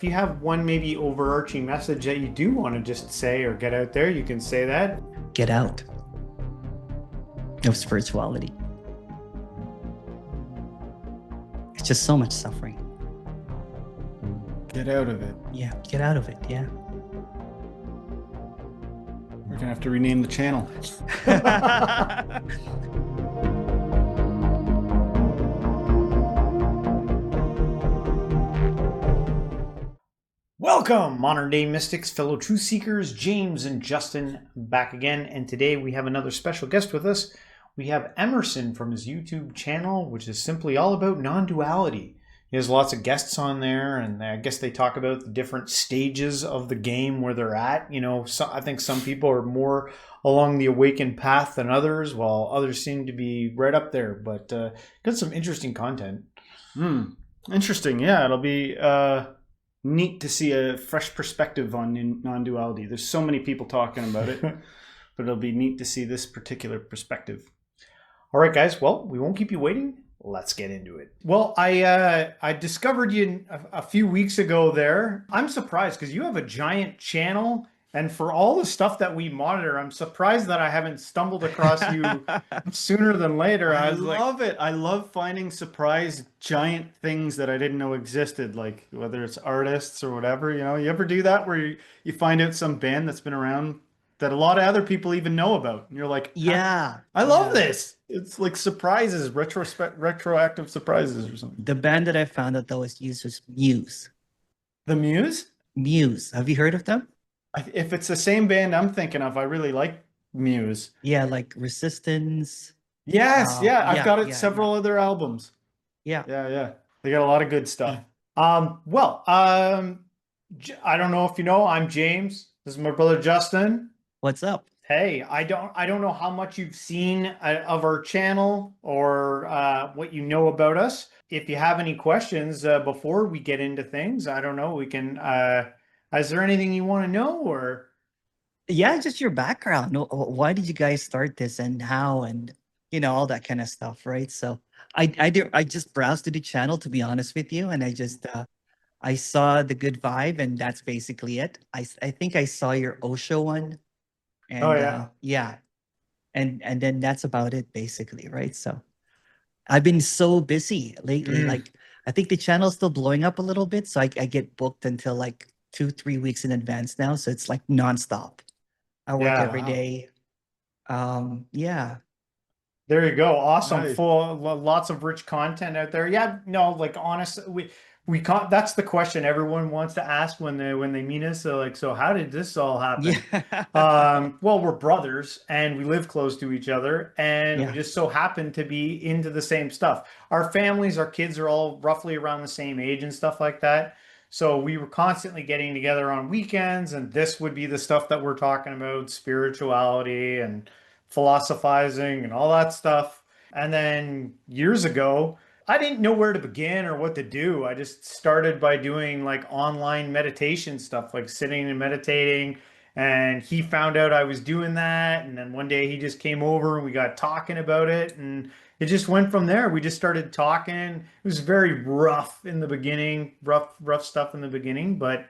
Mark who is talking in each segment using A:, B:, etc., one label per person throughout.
A: If you have one maybe overarching message that you do want to just say or get out there, you can say that.
B: Get out of spirituality. It's just so much suffering.
C: Get out of it.
B: Yeah, get out of it. Yeah.
C: We're gonna have to rename the channel.
A: Welcome, modern day mystics, fellow truth seekers, James and Justin back again. And today we have another special guest with us. We have Emerson from his YouTube channel, which is simply all about non-duality. He has lots of guests on there, and I guess they talk about the different stages of the game where they're at. You know, I think some people are more along the awakened path than others, while others seem to be right up there. But got some interesting content.
C: Interesting. Yeah, it'll be neat to see a fresh perspective on non-duality. There's so many people talking about it, but it'll be neat to see this particular perspective.
A: All right, guys. Well, we won't keep you waiting. Let's get into it. Well, I discovered you a few weeks ago there. I'm surprised because you have a giant channel. And for all the stuff that we monitor, I'm surprised that I haven't stumbled across you sooner than later.
C: I
A: was
C: love it. I love finding surprise giant things that I didn't know existed, like whether it's artists or whatever. You know, you ever do that where you find out some band that's been around that a lot of other people even know about, and you're like,
B: Yeah.
C: I love this. It's like surprises, retroactive surprises or something.
B: The band that I found out that was used was Muse.
C: The Muse?
B: Muse. Have you heard of them?
C: If it's the same band I'm thinking of, I really like Muse.
B: Yeah, like Resistance.
C: Yes, yeah, I've got
B: yeah,
C: several other albums.
B: Yeah.
C: Yeah. They got a lot of good stuff.
A: I don't know if you know, I'm James. This is my brother Justin.
B: What's up?
A: Hey, I don't know how much you've seen of our channel or what you know about us. If you have any questions before we get into things, I don't know. We can. Is there anything you want to know or?
B: Yeah, just your background. Why did you guys start this and how and all that kind of stuff, right? So I just browsed to the channel, to be honest with you, and I saw the good vibe, and that's basically it. I think I saw your Osho one. And
A: Oh yeah.
B: yeah. And then that's about it basically, right? So I've been so busy lately. Like I think the channel's still blowing up a little bit. So I get booked until like 2-3 weeks in advance now. So it's like nonstop. I work
A: Yeah.
B: every day. Yeah.
A: There you go. Awesome.
C: Nice.
A: Lots of rich content out there. Yeah, no, like honestly, we can't, that's the question everyone wants to ask when they meet us. So like, so how did this all happen?
B: Yeah.
A: Well, we're brothers and we live close to each other and we
B: Yeah.
A: just so happen to be into the same stuff. Our families, our kids are all roughly around the same age and stuff like that. So we were constantly getting together on weekends, and this would be the stuff that we're talking about, spirituality and philosophizing and all that stuff. And then years ago, I didn't know where to begin or what to do. I just started by doing like online meditation stuff, like sitting and meditating. And he found out I was doing that. And then one day he just came over and we got talking about it. And it just went from there. We just started talking. It was very rough in the beginning, rough stuff in the beginning, but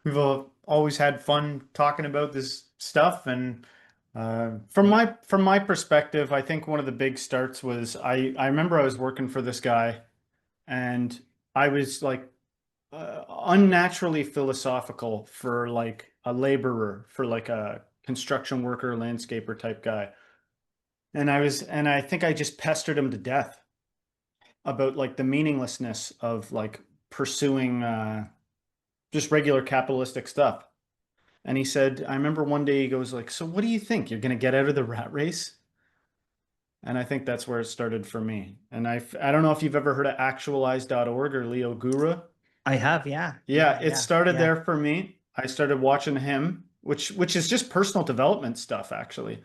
A: we've always had fun talking about this stuff. And
C: From my perspective, I think one of the big starts was I remember I was working for this guy, and I was like unnaturally philosophical for like a laborer, for like a construction worker, landscaper type guy. And I think I just pestered him to death about like the meaninglessness of like pursuing just regular capitalistic stuff. And he said, I remember one day he goes like, so what do you think? You're going to get out of the rat race? And I think that's where it started for me. And I don't know if you've ever heard of actualize.org or Leo Guru.
B: I have, yeah.
C: Yeah, it started
B: yeah.
C: there for me. I started watching him, which is just personal development stuff actually.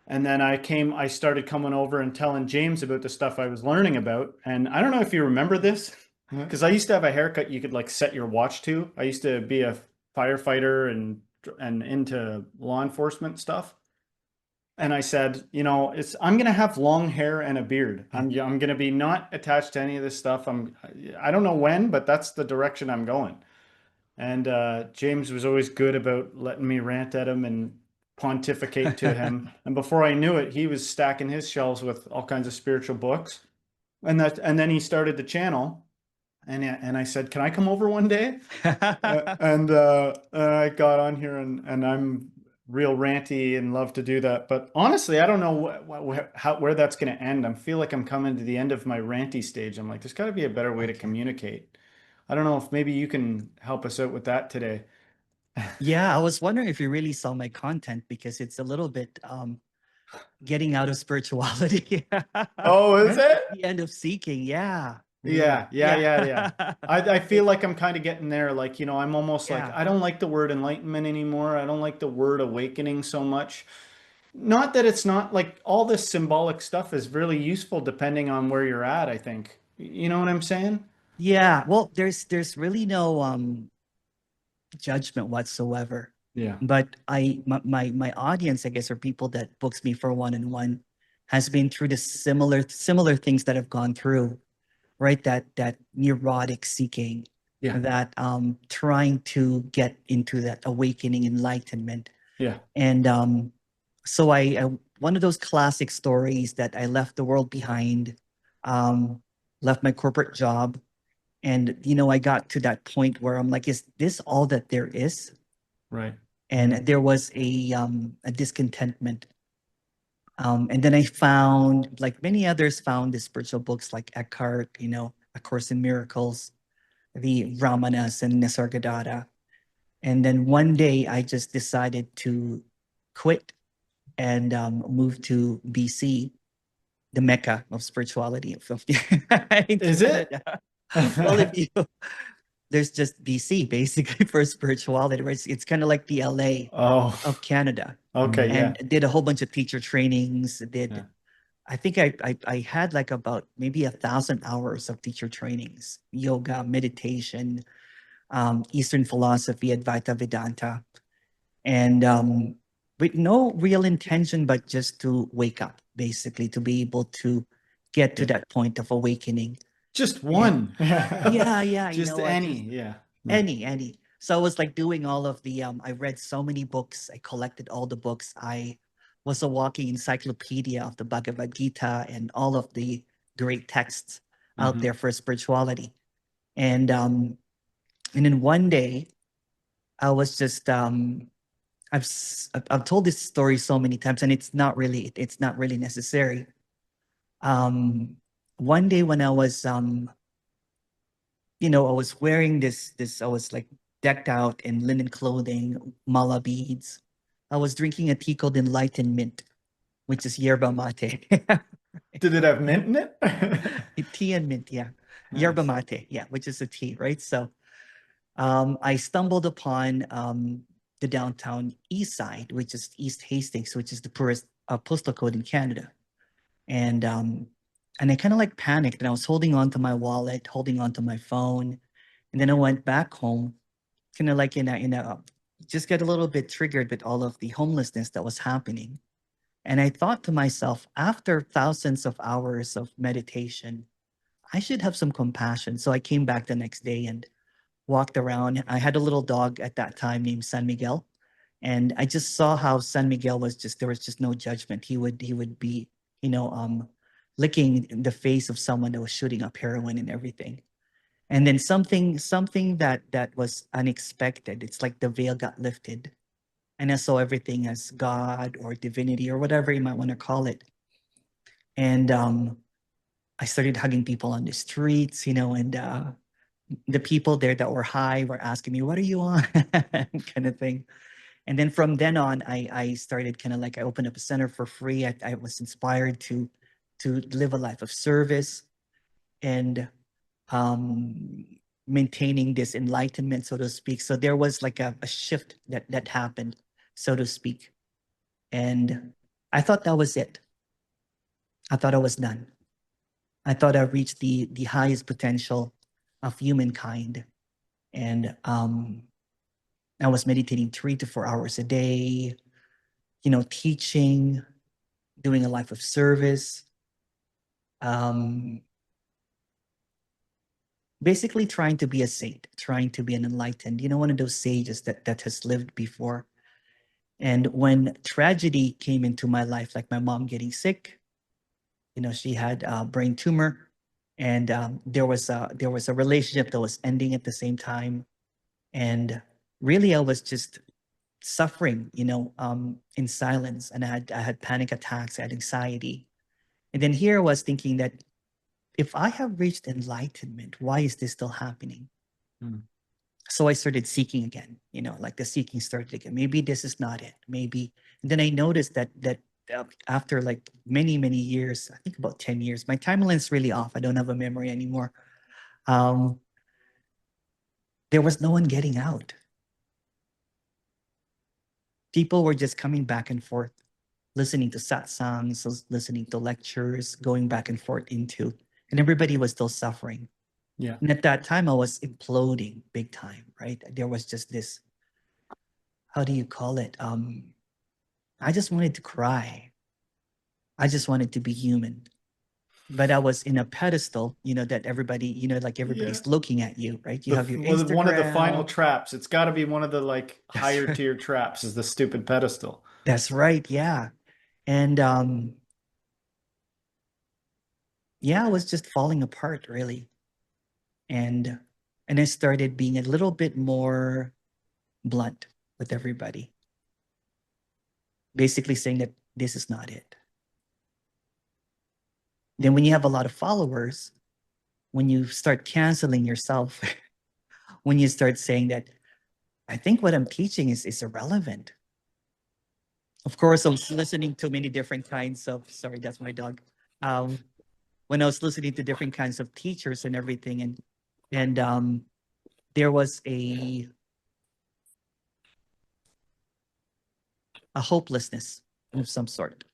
C: And then I started coming over and telling James about the stuff I was learning about. And I don't know if you remember this, because I used to have a haircut you could like set your watch to. I used to be a firefighter and into law enforcement stuff. and I said, you know, I'm gonna have long hair and a beard. I'm gonna be not attached to any of this stuff. I don't know when, but that's the direction I'm going. And James was always good about letting me rant at him and pontificate to him. And before I knew it, he was stacking his shelves with all kinds of spiritual books. And then he started the channel. And I said, "Can I come over one day?" And I got on here, and I'm real ranty and love to do that. But honestly, I don't know where that's going to end. I feel like I'm coming to the end of my ranty stage. I'm like, there's got to be a better way to communicate. I don't know if maybe you can help us out with that today.
B: Yeah, I was wondering if you really saw my content because it's a little bit getting out of spirituality.
C: Oh, is it?
B: The end of seeking. Yeah.
C: Yeah.
B: Yeah.
C: I feel like I'm kind of getting there. Like, you know, I'm almost like,
B: Yeah.
C: I don't like the word enlightenment anymore. I don't like the word awakening so much. Not that it's not like all this symbolic stuff is really useful depending on where you're at, I think. You know what I'm saying?
B: Yeah. Well, there's really no judgment whatsoever.
C: Yeah.
B: But my audience, I guess, are people that books me for one-on-one has been through the similar things that I've gone through, right? That neurotic seeking,
C: Yeah.
B: that trying to get into that awakening enlightenment.
C: Yeah.
B: And so I one of those classic stories that I left the world behind, um, left my corporate job, and I got to that point where I'm like, is this all that there is?
C: Right.
B: And there was a discontentment. And then I found, like many others, found the spiritual books like Eckhart, A Course in Miracles, the Brahmanas and Nisargadatta. And then one day I just decided to quit and move to BC, the Mecca of spirituality in
C: Is it?
B: Canada. Well, if you there's just BC basically for spirituality, right? It's kind of like the LA
C: Oh,
B: of Canada.
C: okay. Yeah.
B: And did a whole bunch of teacher trainings.
C: Yeah.
B: I think I had like about maybe 1,000 hours of teacher trainings, yoga, meditation, Eastern philosophy, Advaita Vedanta, and with no real intention, but just to wake up, basically, to be able to get to
C: Yeah.
B: that point of awakening.
C: Just
B: And
C: one.
B: yeah,
C: Just
B: I
C: any.
B: just
C: Yeah. Yeah.
B: any. So I was like doing all of the I read so many books. I collected all the books. I was a walking encyclopedia of the Bhagavad Gita and all of the great texts out
C: Mhm.
B: there for spirituality. And and then one day I was just I've told this story so many times, and it's not really necessary. One day when I was I was wearing I was like decked out in linen clothing, mala beads. I was drinking a tea called Enlightenment, which is yerba mate.
C: Did it have mint in it?
B: Tea and mint, yeah. Yerba
C: Nice.
B: mate, yeah, which is a tea, right? So I stumbled upon the downtown east side, which is East Hastings, which is the poorest postal code in Canada. And I kind of like panicked, and I was holding on to my wallet, holding on to my phone, and then I went back home, kind of like just get a little bit triggered with all of the homelessness that was happening. And I thought to myself, after thousands of hours of meditation, I should have some compassion. So I came back the next day and walked around. I had a little dog at that time named San Miguel, and I just saw how San Miguel was there was just no judgment. He would be, licking the face of someone that was shooting up heroin and everything. And then something that was unexpected. It's like the veil got lifted, and I saw everything as God or divinity or whatever you might want to call it. And I started hugging people on the streets, and the people there that were high were asking me, "What are you on?" kind of thing. And then from then on, I started kind of like I opened up a center for free. I was inspired to live a life of service and um, maintaining this enlightenment, so to speak. So there was like a shift that happened, so to speak. And I thought that was it. I thought I was done. I thought I reached the highest potential of humankind. And I was meditating 3 to 4 hours a day, teaching. doing a life of service, basically trying to be a saint, trying to be an enlightened, one of those sages that has lived before. And when tragedy came into my life, like my mom getting sick, she had a brain tumor, and there was a relationship that was ending at the same time, and really I was just suffering, in silence, and I had panic attacks, I had anxiety, and then here I was thinking that if I have reached enlightenment, why is this still happening?
C: Mm.
B: So I started seeking again, like the seeking started again. Maybe this is not it. Maybe. And then I noticed that after like many, many years, I think about 10 years, my timeline's really off. I don't have a memory anymore. There was no one getting out. People were just coming back and forth, listening to satsangs, listening to lectures, going back and forth and everybody was still suffering.
C: Yeah.
B: And at that time, I was imploding big time, right? There was just this, how do you call it? I just wanted to cry. I just wanted to be human. But I was in a pedestal, that everybody, like everybody's looking at you, right? You have your Instagram.
C: One of the final traps. It's got to be one of the like
B: That's
C: higher
B: right.
C: tier traps is the stupid pedestal.
B: That's right. Yeah. And yeah, I was just falling apart really. And I started being a little bit more blunt with everybody. Basically saying that this is not it. Then when you have a lot of followers, when you start canceling yourself, when you start saying that I think what I'm teaching is irrelevant. Of course, I was listening to many different kinds of, sorry, that's my dog. When I was listening to different kinds of teachers and everything, and there was a hopelessness of some sort.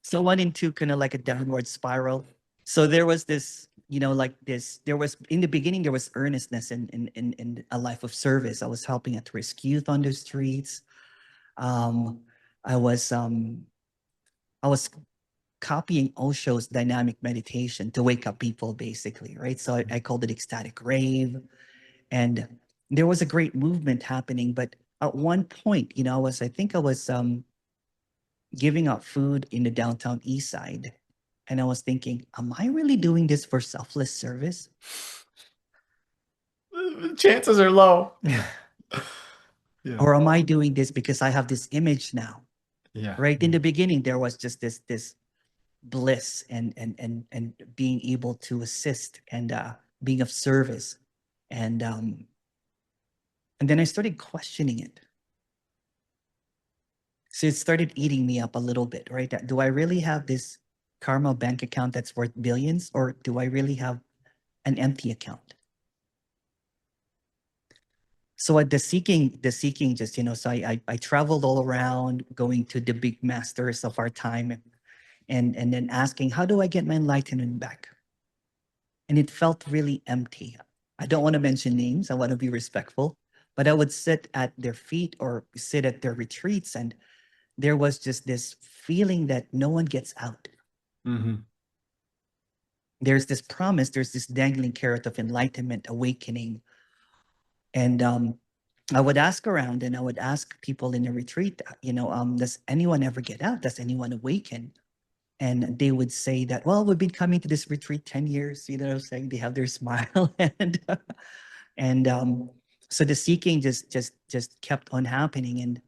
B: So I went into kind of like a downward spiral. So there was this, like this, there was, in the beginning, there was earnestness in a life of service. I was helping at-risk youth on the streets. I was copying Osho's dynamic meditation to wake up people, basically, right? So I called it ecstatic rave. And there was a great movement happening. But at one point, I think I was giving out food in the downtown east side. And I was thinking, am I really doing this for selfless service?
C: Chances are low. Yeah.
B: Or am I doing this because I have this image now?
C: Yeah.
B: Right. In the beginning, there was just this bliss and being able to assist and being of service. And then I started questioning it. So it started eating me up a little bit, right? Do I really have this karma bank account that's worth billions, or do I really have an empty account? So at the seeking just, so I traveled all around, going to the big masters of our time and then asking, how do I get my enlightenment back? And it felt really empty. I don't want to mention names. I want to be respectful, but I would sit at their feet or sit at their retreats, and there was just this feeling that no one gets out.
C: Mm-hmm.
B: There's this promise, there's this dangling carrot of enlightenment, awakening. And I would ask around and I would ask people in the retreat, does anyone ever get out? Does anyone awaken? And they would say that, well, we've been coming to this retreat 10 years, saying they have their smile. And so the seeking just kept on happening.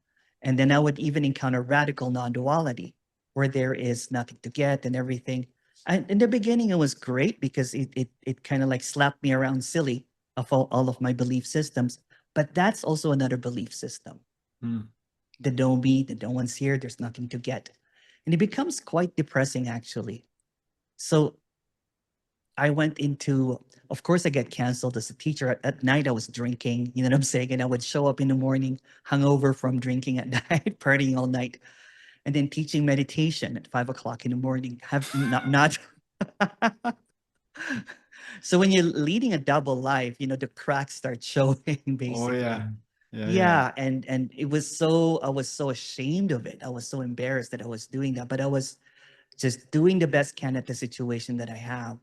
B: And then I would even encounter radical non-duality, where there is nothing to get and everything. And in the beginning, it was great because it kind of like slapped me around silly of all of my belief systems. But that's also another belief system.
C: Mm.
B: The don't be, the no one's here, there's nothing to get. And it becomes quite depressing, actually. So I went into, of course, I get canceled as a teacher. At night, I was drinking, you know what I'm saying? And I would show up in the morning, hungover from drinking at night, partying all night, and then teaching meditation at 5 o'clock in the morning. Have not. So when you're leading a double life, the cracks start showing, basically.
C: Oh, yeah. Yeah, yeah.
B: Yeah, and it was so, I was so ashamed of it. I was so embarrassed that I was doing that, but I was just doing the best can at the situation that I have.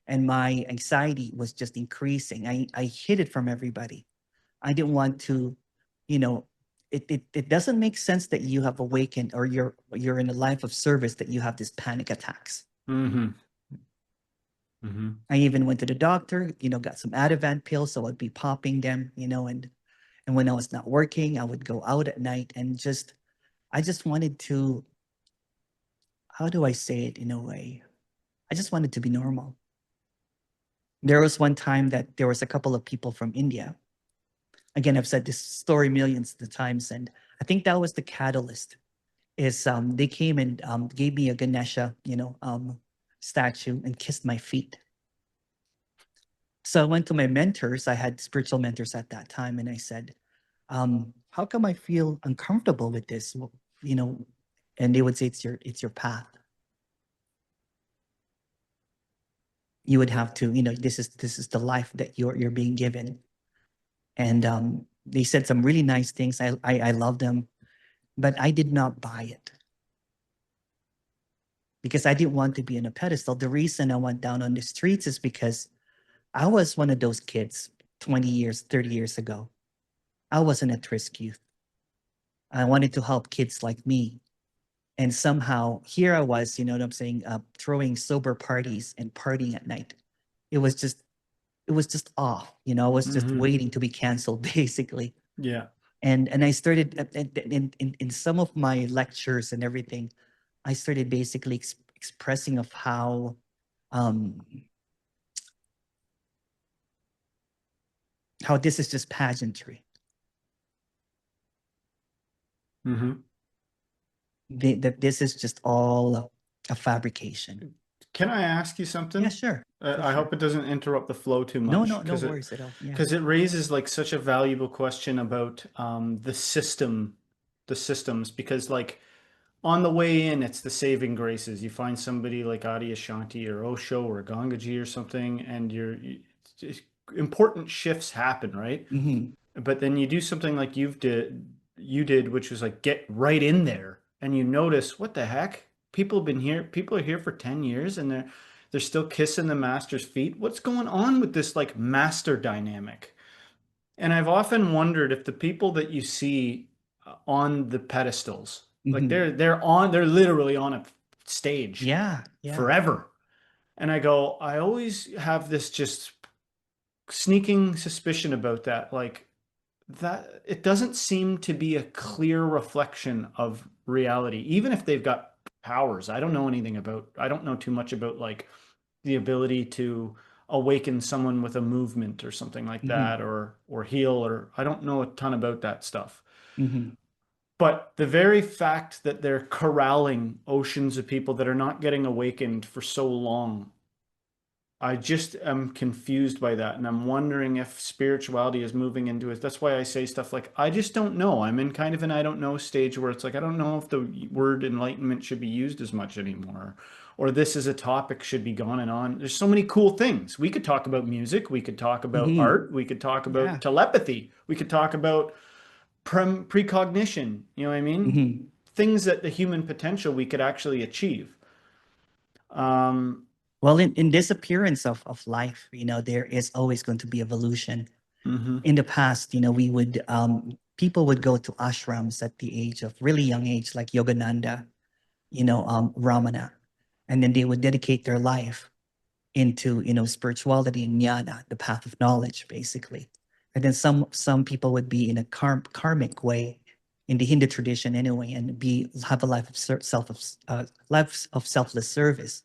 B: And my anxiety was just increasing. I hid it from everybody. I didn't want to, you know, it doesn't make sense that you have awakened or you're in a life of service that you have these panic attacks.
C: Mm-hmm. Mm-hmm.
B: I even went to the doctor, got some Ativan pills, so I'd be popping them, and when I was not working, I would go out at night and I just wanted to, how do I say it in a way? I just wanted to be normal. There was one time that there was a couple of people from India. Again, I've said this story millions of times, and I think that was the catalyst. Is they came and gave me a Ganesha, statue and kissed my feet. So I went to my mentors. I had spiritual mentors at that time, and I said, "How come I feel uncomfortable with this?" Well, and they would say, "It's your path. You would have to, this is the life that you're being given." And they said some really nice things. I love them, but I did not buy it because I didn't want to be in a pedestal. The reason I went down on the streets is because I was one of those kids 20 years, 30 years ago. I wasn't a Trisk youth. I wanted to help kids like me. And somehow here I was, you know what I'm saying, throwing sober parties and partying at night. It was just, it was just off. I was just
C: Mm-hmm.
B: waiting to be canceled, basically.
C: Yeah.
B: And I started in some of my lectures and everything, I started basically expressing of um, how this is just pageantry.
C: Mm-hmm.
B: That this is just all a fabrication.
C: Can I ask you something?
B: Yeah, sure. For
C: I
B: sure.
C: hope it doesn't interrupt the flow too
B: No,
C: much,
B: no worries at all. Yeah.
C: because it raises like such a valuable question about the systems. Because like on the way in, it's the saving graces. You find somebody like Adi Ashanti or Osho or Gangaji or something, and important shifts happen, right?
B: Mm-hmm.
C: But then you do something like you did, which was like get right in there, and you notice what the heck? People are here for 10 years and they're still kissing the master's feet. What's going on with this like master dynamic? And I've often wondered if the people that you see on the pedestals, like
B: Mm-hmm.
C: they're literally on a stage
B: Yeah.
C: forever. And I always have this just sneaking suspicion about that. Like, that it doesn't seem to be a clear reflection of reality, even if they've got powers. I don't know too much about like the ability to awaken someone with a movement or something like
B: Mm-hmm.
C: that, or heal, or I don't know a ton about that stuff.
B: Mm-hmm.
C: But the very fact that they're corralling oceans of people that are not getting awakened for so long, I just am confused by that. And I'm wondering if spirituality is moving into it. That's why I say stuff like, I just don't know. I'm in kind of an I don't know stage where it's like, I don't know if the word enlightenment should be used as much anymore, or this is a topic should be gone and on. There's so many cool things. We could talk about music. We could talk about
B: Mm-hmm.
C: art. We could talk about
B: Yeah.
C: telepathy. We could talk about precognition. You know what I mean?
B: Mm-hmm.
C: Things that the human potential we could actually achieve. Um,
B: Well, in this appearance of life, there is always going to be evolution.
C: mhm.
B: In the past, we would people would go to ashrams at the age of really young age, like Yogananda, Ramana, and then they would dedicate their life into spirituality and jnana, the path of knowledge, basically. And then some people would be in a karmic way, in the Hindu tradition anyway, and have a life of life of selfless service.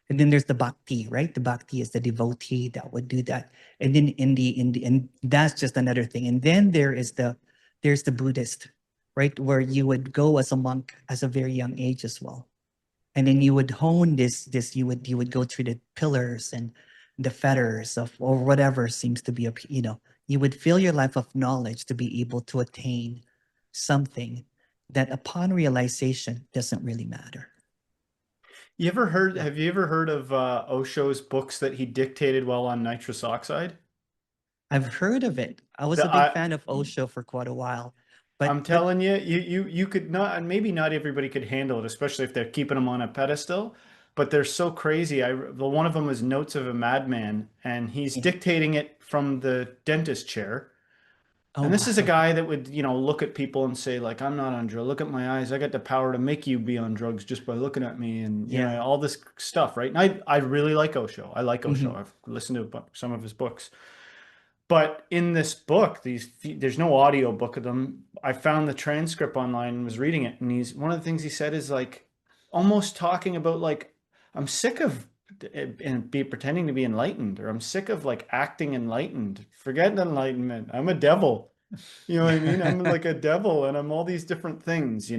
B: And then there's the bhakti, right? The bhakti is the devotee that would do that. And then and that's just another thing. And then there's the Buddhist, right? Where you would go as a monk as a very young age as well. And then you would hone this you would go through the pillars and the fetters of or whatever seems to be you would fill your life of knowledge to be able to attain something that upon realization doesn't really matter.
C: Have you ever heard of Osho's books that he dictated while on nitrous oxide?
B: I've heard of it. I was
C: The,
B: a big
C: I,
B: fan of Osho for quite a while,
C: I'm
B: but
C: telling you, you could not, and maybe not everybody could handle it, especially if they're keeping them on a pedestal. But they're so crazy. One of them is Notes of a Madman, and he's
B: yeah.
C: dictating it from the dentist chair.
B: Oh
C: And this is a
B: wow.
C: guy that would, look at people and say, like, I'm not on drugs. Look at my eyes. I got the power to make you be on drugs just by looking at me, and
B: Yeah.
C: all this stuff, right? And I really like Osho. I like Osho.
B: Hmm.
C: I've listened to some of his books. But in this book, there's no audio book of them. I found the transcript online and was reading it, and one of the things he said is like almost talking about like I'm sick of and be pretending to be enlightened, or I'm sick of like acting enlightened. Forget enlightenment. I'm a devil. You know what I mean? I'm like a devil, and I'm all these different things.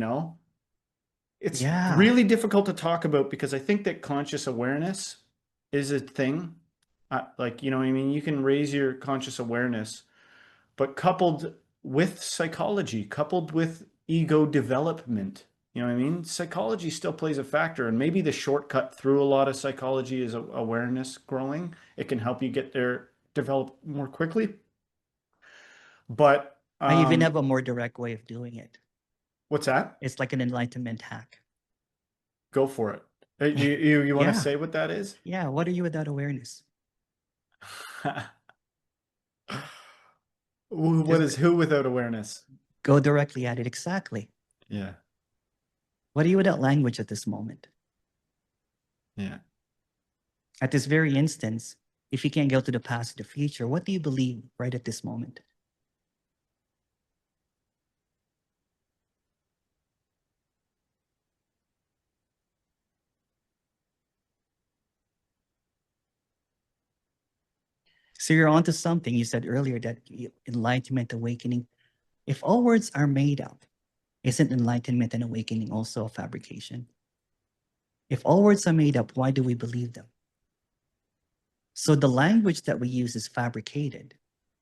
C: It's
B: Yeah.
C: really difficult to talk about because I think that conscious awareness is a thing. Like, you know what I mean? You can raise your conscious awareness, but coupled with psychology, coupled with ego development, you know what I mean? Psychology still plays a factor, and maybe the shortcut through a lot of psychology is awareness growing. It can help you get there, develop more quickly. But
B: I even have a more direct way of doing it.
C: what's that?
B: It's like an enlightenment hack.
C: Go for it. You want to
B: Yeah.
C: say what that is?
B: Yeah. What are you without awareness?
C: What
B: Just
C: is who without awareness?
B: go directly at it. Exactly.
C: Yeah,
B: What are you without language at this moment?
C: yeah.
B: At this very instance, if you can't go to the past or the future, what do you believe right at this moment? So you're onto something. You said earlier that enlightenment, awakening, if all words are made up, isn't enlightenment and awakening also a fabrication? If all words are made up, why do we believe them? So the language that we use is fabricated.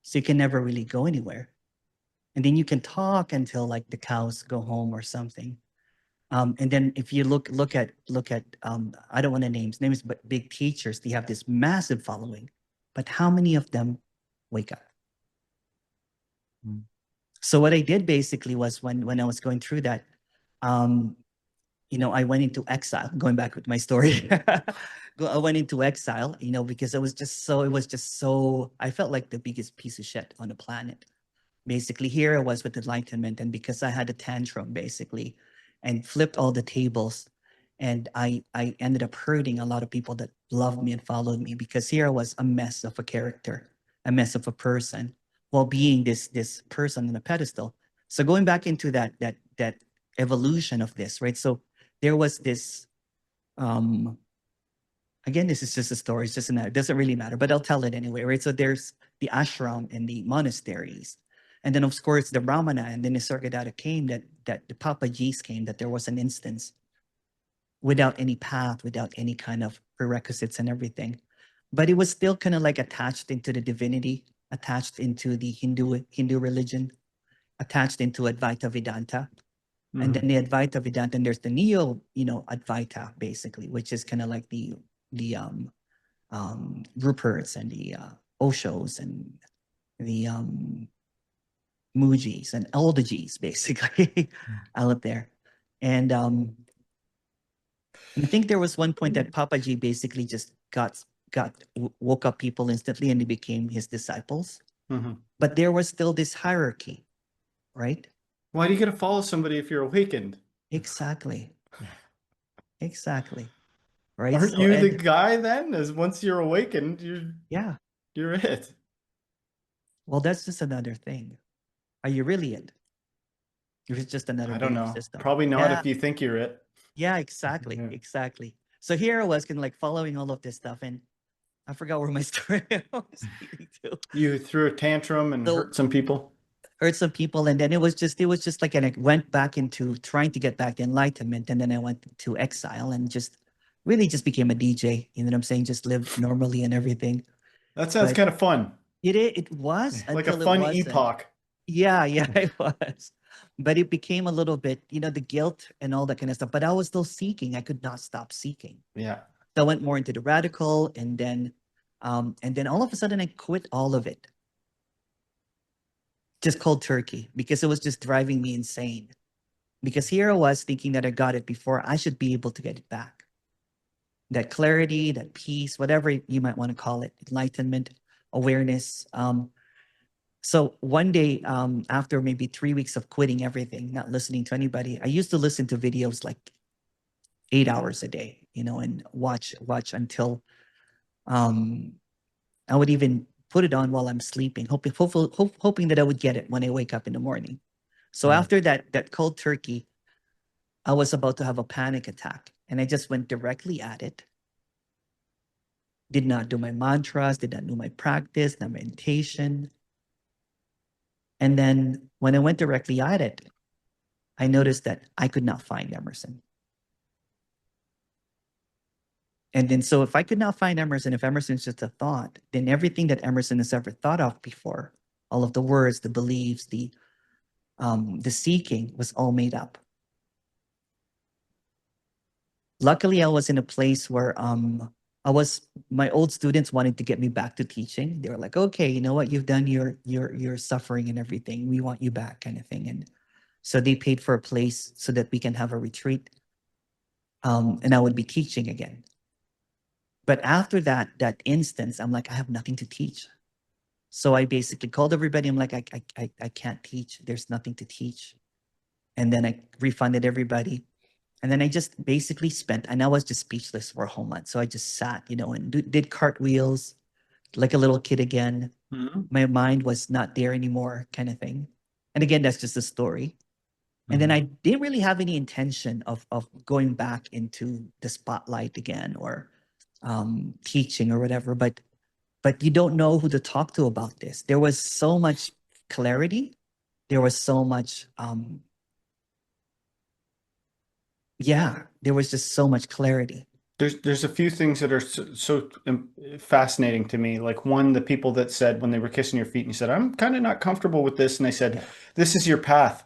B: So you can never really go anywhere. And then you can talk until like the cows go home or something. And then if you look at I don't want to names, but big teachers, they have this massive following. But how many of them wake up?
C: Mm.
B: So what I did basically was when I was going through that, I went into exile. Going back with my story, I went into exile, because it was just so. I felt like the biggest piece of shit on the planet. Basically, here I was with enlightenment, and because I had a tantrum, basically, and flipped all the tables, and I ended up hurting a lot of people that loved me and followed me because here I was a mess of a character, a mess of a person, while being this person on a pedestal. So going back into that evolution of this, right? So there was this um again, this is just a story, it's just it doesn't really matter, but I'll tell it anyway, right? So there's the ashram and the monasteries, and then of course the brahmana, and then the Nisargadatta came, that the papajis came, that there was an instance without any path, without any kind of prerequisites and everything, but it was still kind of like attached into the divinity, attached into the Hindu religion, attached into Advaita Vedanta. And then the Advaita Vedanta, and there's the Neo, Advaita, basically, which is kind of like the Ruperts and the Oshos and the Mujis and all the G's, basically, out there. And I think there was one point that Papaji basically just woke up people instantly, and they became his disciples.
C: Mm-hmm.
B: But there was still this hierarchy, right?
C: Why do you gotta follow somebody if you're awakened?
B: Exactly. Exactly. Right.
C: Aren't
B: So,
C: you the
B: and
C: guy then? As once you're awakened,
B: yeah,
C: you're it.
B: well, that's just another thing. Are you really it? Or is it just another
C: I don't
B: belief
C: know.
B: system?
C: Probably not
B: Yeah.
C: if you think you're it.
B: Yeah, exactly.
C: Yeah.
B: Exactly. So here I was kind of like following all of this stuff, and I forgot where my story was leading to.
C: You threw a tantrum and
B: So
C: hurt some people.
B: hurt some people, and then it was just like, and I went back into trying to get back to enlightenment, and then I went to exile and just really just became a DJ. You know what I'm saying? Just lived normally and everything.
C: That sounds
B: But
C: kind of fun.
B: it was
C: Like a
B: until it
C: fun
B: wasn't.
C: epoch.
B: Yeah, yeah, it was. But it became a little bit, the guilt and all that kind of stuff. But I was still seeking. I could not stop seeking.
C: Yeah.
B: So I went more into the radical, and then all of a sudden I quit all of it. just cold turkey, because it was just driving me insane. Because here I was thinking that I got it before, I should be able to get it back. That clarity, that peace, whatever you might want to call it, enlightenment, awareness. So one day, after maybe 3 weeks of quitting everything, not listening to anybody, I used to listen to videos like 8 hours a day, and watch until I would even put it on while I'm sleeping, hoping that I would get it when I wake up in the morning. So after that cold turkey, I was about to have a panic attack, and I just went directly at it. Did not do my mantras, did not do my practice, no meditation. And then when I went directly at it, I noticed that I could not find Emerson. And then, so if I could not find Emerson, if Emerson is just a thought, then everything that Emerson has ever thought of before, all of the words, the beliefs, the seeking, was all made up. Luckily, I was in a place where my old students wanted to get me back to teaching. They were like, okay, you know what, you've done your suffering and everything. We want you back, kind of thing. And so they paid for a place so that we can have a retreat. And I would be teaching again. But after that instance, I'm like, I have nothing to teach. So I basically called everybody. I'm like, I can't teach. There's nothing to teach. And then I refunded everybody. And then I just basically spent, and I was just speechless for a whole month. So I just sat, and did cartwheels like a little kid again.
C: Mm-hmm.
B: My mind was not there anymore, kind of thing. And again, that's just a story. And then I didn't really have any intention of going back into the spotlight again, or teaching or whatever. But you don't know who to talk to about this. There was so much clarity. There was so much, there was just so much clarity.
C: There's a few things that are so fascinating to me. Like, one, the people that said when they were kissing your feet and you said, I'm kind of not comfortable with this. And they said, this is your path.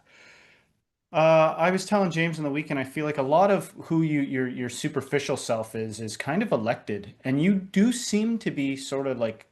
C: I was telling James on the weekend, I feel like a lot of who your superficial self is kind of elected. And you do seem to be sort of like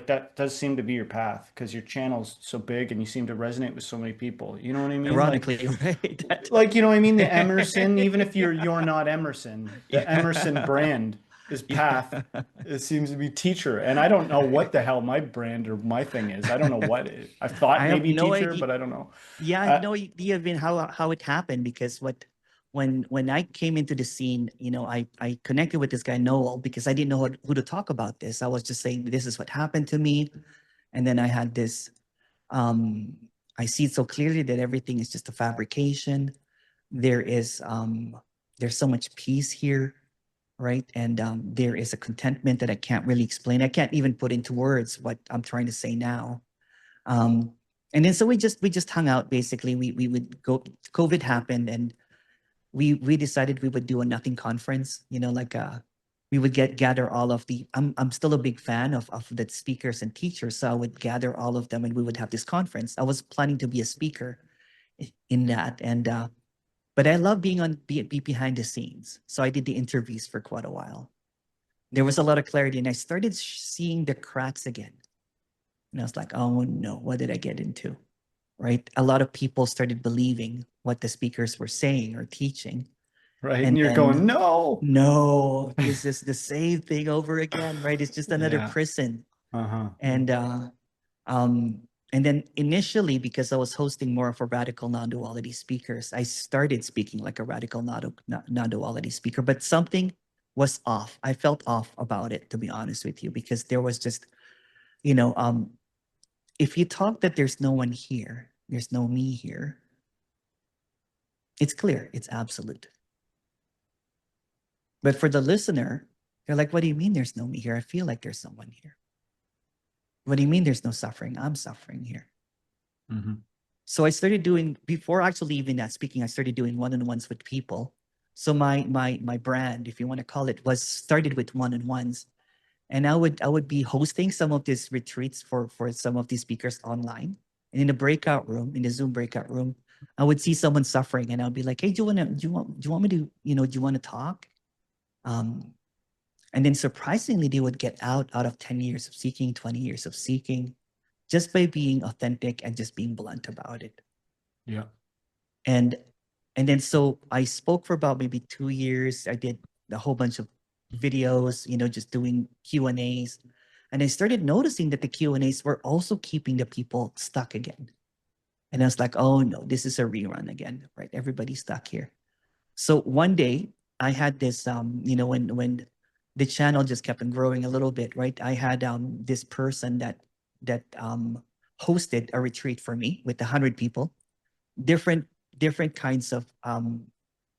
C: that does seem to be your path, because your channel's so big and you seem to resonate with so many people. You know what I mean?
B: Ironically, right?
C: Like, you know what I mean? The Emerson, even if you're not Emerson, the Emerson brand is path. It seems to be teacher. And I don't know what the hell my brand or my thing is. I don't know what it is. I thought
B: I have
C: maybe
B: no
C: teacher,
B: idea.
C: but I don't know.
B: Yeah, I have no idea even how it happened, because when I came into the scene, I connected with this guy Noel, because I didn't know who to talk about this. I was just saying, this is what happened to me. And then I had this, I see it so clearly that everything is just a fabrication. There's so much peace here, right? And there is a contentment that I can't really explain. I can't even put into words what I'm trying to say now. And then so we just hung out. Basically, we would go. COVID happened, and we decided we would do a nothing conference. We would gather all of the. I'm still a big fan of the speakers and teachers, so I would gather all of them, and we would have this conference. I was planning to be a speaker in that, and but I love be behind the scenes. So I did the interviews for quite a while. There was a lot of clarity, and I started seeing the cracks again. And I was like, oh no, what did I get into? Right? A lot of people started believing what the speakers were saying or teaching.
C: Right. And you're going,
B: no, is this the same thing over again? Right? It's just another prison. And then initially, because I was hosting more of a radical non-duality speakers, I started speaking like a radical non-duality speaker, but something was off. I felt off about it, to be honest with you, because there was just, if you talk that there's no one here, there's no me here, it's clear, it's absolute. But for the listener, they're like, what do you mean there's no me here? I feel like there's someone here. What do you mean there's no suffering? I'm suffering here. So I started doing, before actually even that speaking, I started doing one-on-ones with people. So my brand, if you want to call it, was started with one-on-ones. And I would be hosting some of these retreats for some of these speakers online. And in the breakout room, in the Zoom breakout room, I would see someone suffering, and I'll be like, hey, do you want me to, do you want to talk? And then surprisingly, they would get out of 10 years of seeking, 20 years of seeking, just by being authentic and just being blunt about it.
C: Yeah.
B: And then so I spoke for about maybe 2 years. I did a whole bunch of videos, just doing Q&As. And I started noticing that the Q&As were also keeping the people stuck again. And I was like, oh no, this is a rerun again, right? Everybody's stuck here. So one day I had this, when the channel just kept on growing a little bit, right? I had this person that hosted a retreat for me with 100 people, different kinds of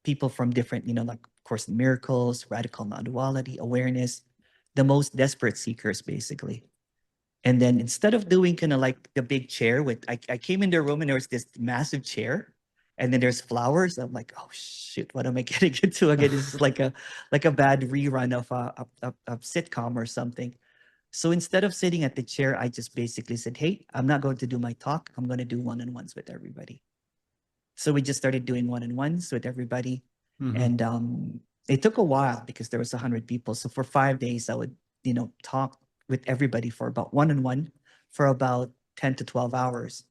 B: people from different, like of course miracles, radical non-duality, awareness, the most desperate seekers basically. And then instead of doing kind of like the big chair with, I came in the room and there was this massive chair, and then there's flowers. I'm like, oh shit, what am I getting into again? This is like a bad rerun of a sitcom or something. So instead of sitting at the chair, I just basically said, hey, I'm not going to do my talk. I'm going to do one-on-ones with everybody. So we just started doing one-on-ones with everybody.
C: Mm-hmm.
B: And it took a while because there was 100 people. So for 5 days, I would, talk with everybody for about one-on-one for about 10 to 12 hours.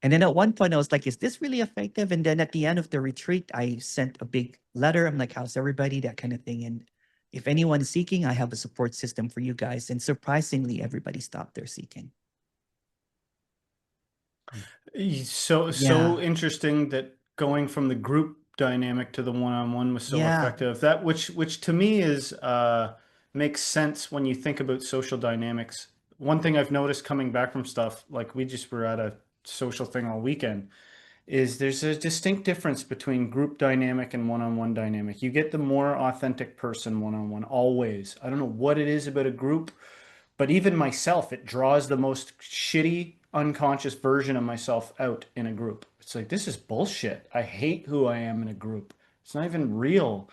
B: And then at one point I was like, is this really effective? And then at the end of the retreat, I sent a big letter. I'm like, how's everybody? That kind of thing. And if anyone is seeking, I have a support system for you guys. And surprisingly, everybody stopped their seeking.
C: So
B: Yeah.
C: interesting that going from the group dynamic to the one-on-one was so
B: Yeah.
C: effective. That which to me is makes sense when you think about social dynamics. One thing I've noticed coming back from stuff, like we just were at a social thing all weekend, is there's a distinct difference between group dynamic and one-on-one dynamic. You get the more authentic person one-on-one always. I don't know what it is about a group, but even myself, it draws the most shitty, unconscious version of myself out in a group. It's like, this is bullshit. I hate who I am in a group. It's not even real.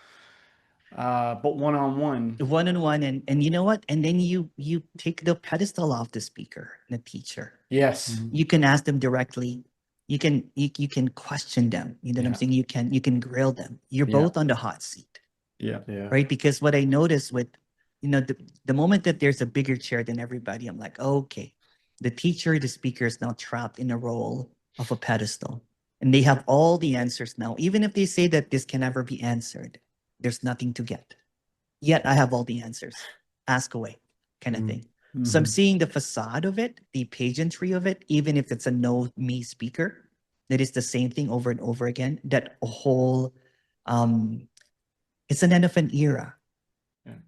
C: But one-on-one.
B: One-on-one. And you know what? And then you take the pedestal off the speaker, the teacher.
C: Yes.
B: You can ask them directly. You can question them. You know what I'm saying? You can grill them. You're both on the hot seat.
C: Yeah. Yeah.
B: Right? Because what I noticed with, the moment that there's a bigger chair than everybody, I'm like, okay, the teacher, the speaker is now trapped in a role of a pedestal. And they have all the answers now. Even if they say that this can never be answered, there's nothing to get. Yet I have all the answers. Ask away, kind of thing.
C: Mm-hmm.
B: So I'm seeing the facade of it, the pageantry of it, even if it's a no me speaker, that is the same thing over and over again. That whole, it's an end of an era.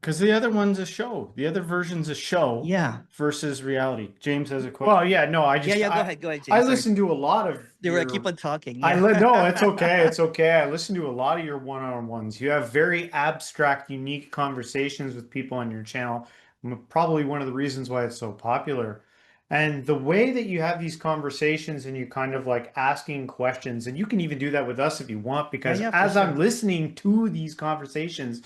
C: Because the other one's a show. The other version's a show.
B: Yeah.
C: Versus reality. James has a question.
A: Well, yeah, no, I just
B: Go ahead, James.
A: I listen to a lot of
B: I keep on talking.
A: Yeah. No, it's okay. It's okay. I listen to a lot of your one-on-ones. You have very abstract, unique conversations with people on your channel. Probably one of the reasons why it's so popular. And the way that you have these conversations and you kind of like asking questions, and you can even do that with us if you want, because as I'm listening to these conversations,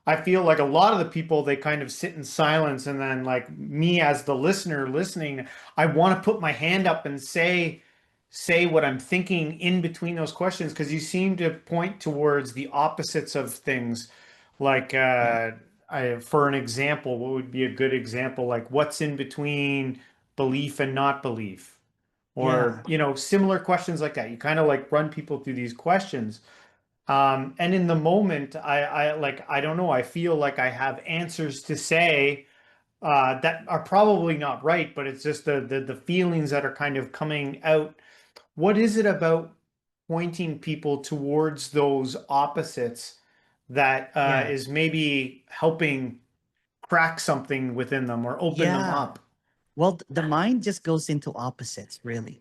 A: I feel like a lot of the people, they kind of sit in silence, and then like me as the listener listening, I want to put my hand up and say what I'm thinking in between those questions, because you seem to point towards the opposites of things. Like for an example, what would be a good example? Like what's in between belief and not belief? Or, similar questions like that. You kind of like run people through these questions. And in the moment, I don't know, I feel like I have answers to say that are probably not right, but it's just the feelings that are kind of coming out. What is it about pointing people towards those opposites that is maybe helping crack something within them or open them up?
B: Well, the mind just goes into opposites, really,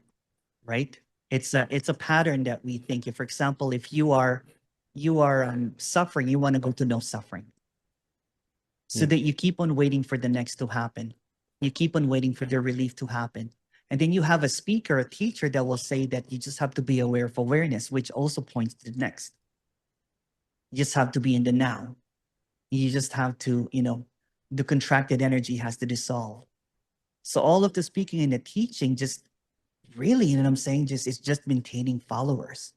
B: right? It's a pattern that we think. If, for example, if you are suffering, you want to go to no suffering, so that you keep on waiting for the next to happen. You keep on waiting for the relief to happen. And then you have a speaker, a teacher that will say that you just have to be aware of awareness, which also points to the next. You just have to be in the now. You just have to, the contracted energy has to dissolve. So all of the speaking and the teaching just really, you know what I'm saying, it's just maintaining followers.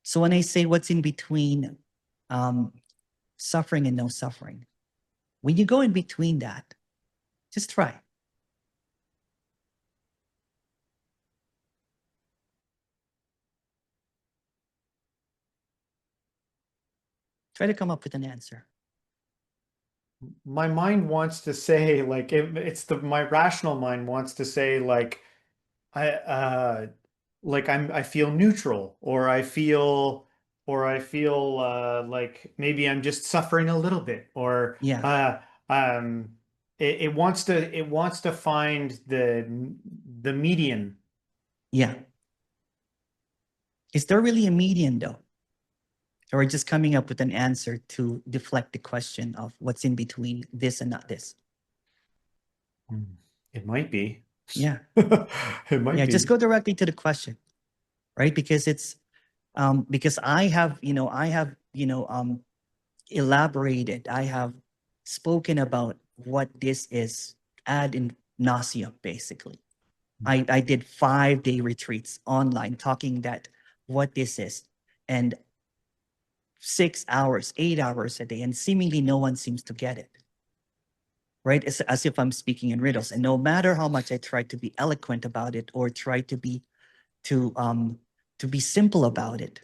B: So when I say what's in between suffering and no suffering, when you go in between that, just try. Try to come up with an answer.
A: My mind wants to say like my rational mind wants to say I feel neutral, or I feel like maybe I'm just suffering a little bit, or
B: Yeah,
A: it wants to find the median.
B: yeah. Is there really a median though? Or just coming up with an answer to deflect the question of what's in between this and not this?
A: It might be.
B: Yeah,
A: It might
B: yeah.
A: be.
B: Just go directly to the question, right? Because it's because I have elaborated, I have spoken about what this is ad nauseam, basically. I did 5-day retreats online talking that what this is, and 6 hours, 8 hours a day, and seemingly no one seems to get it. Right? It's as if I'm speaking in riddles. And no matter how much I try to be eloquent about it or try to be simple about it,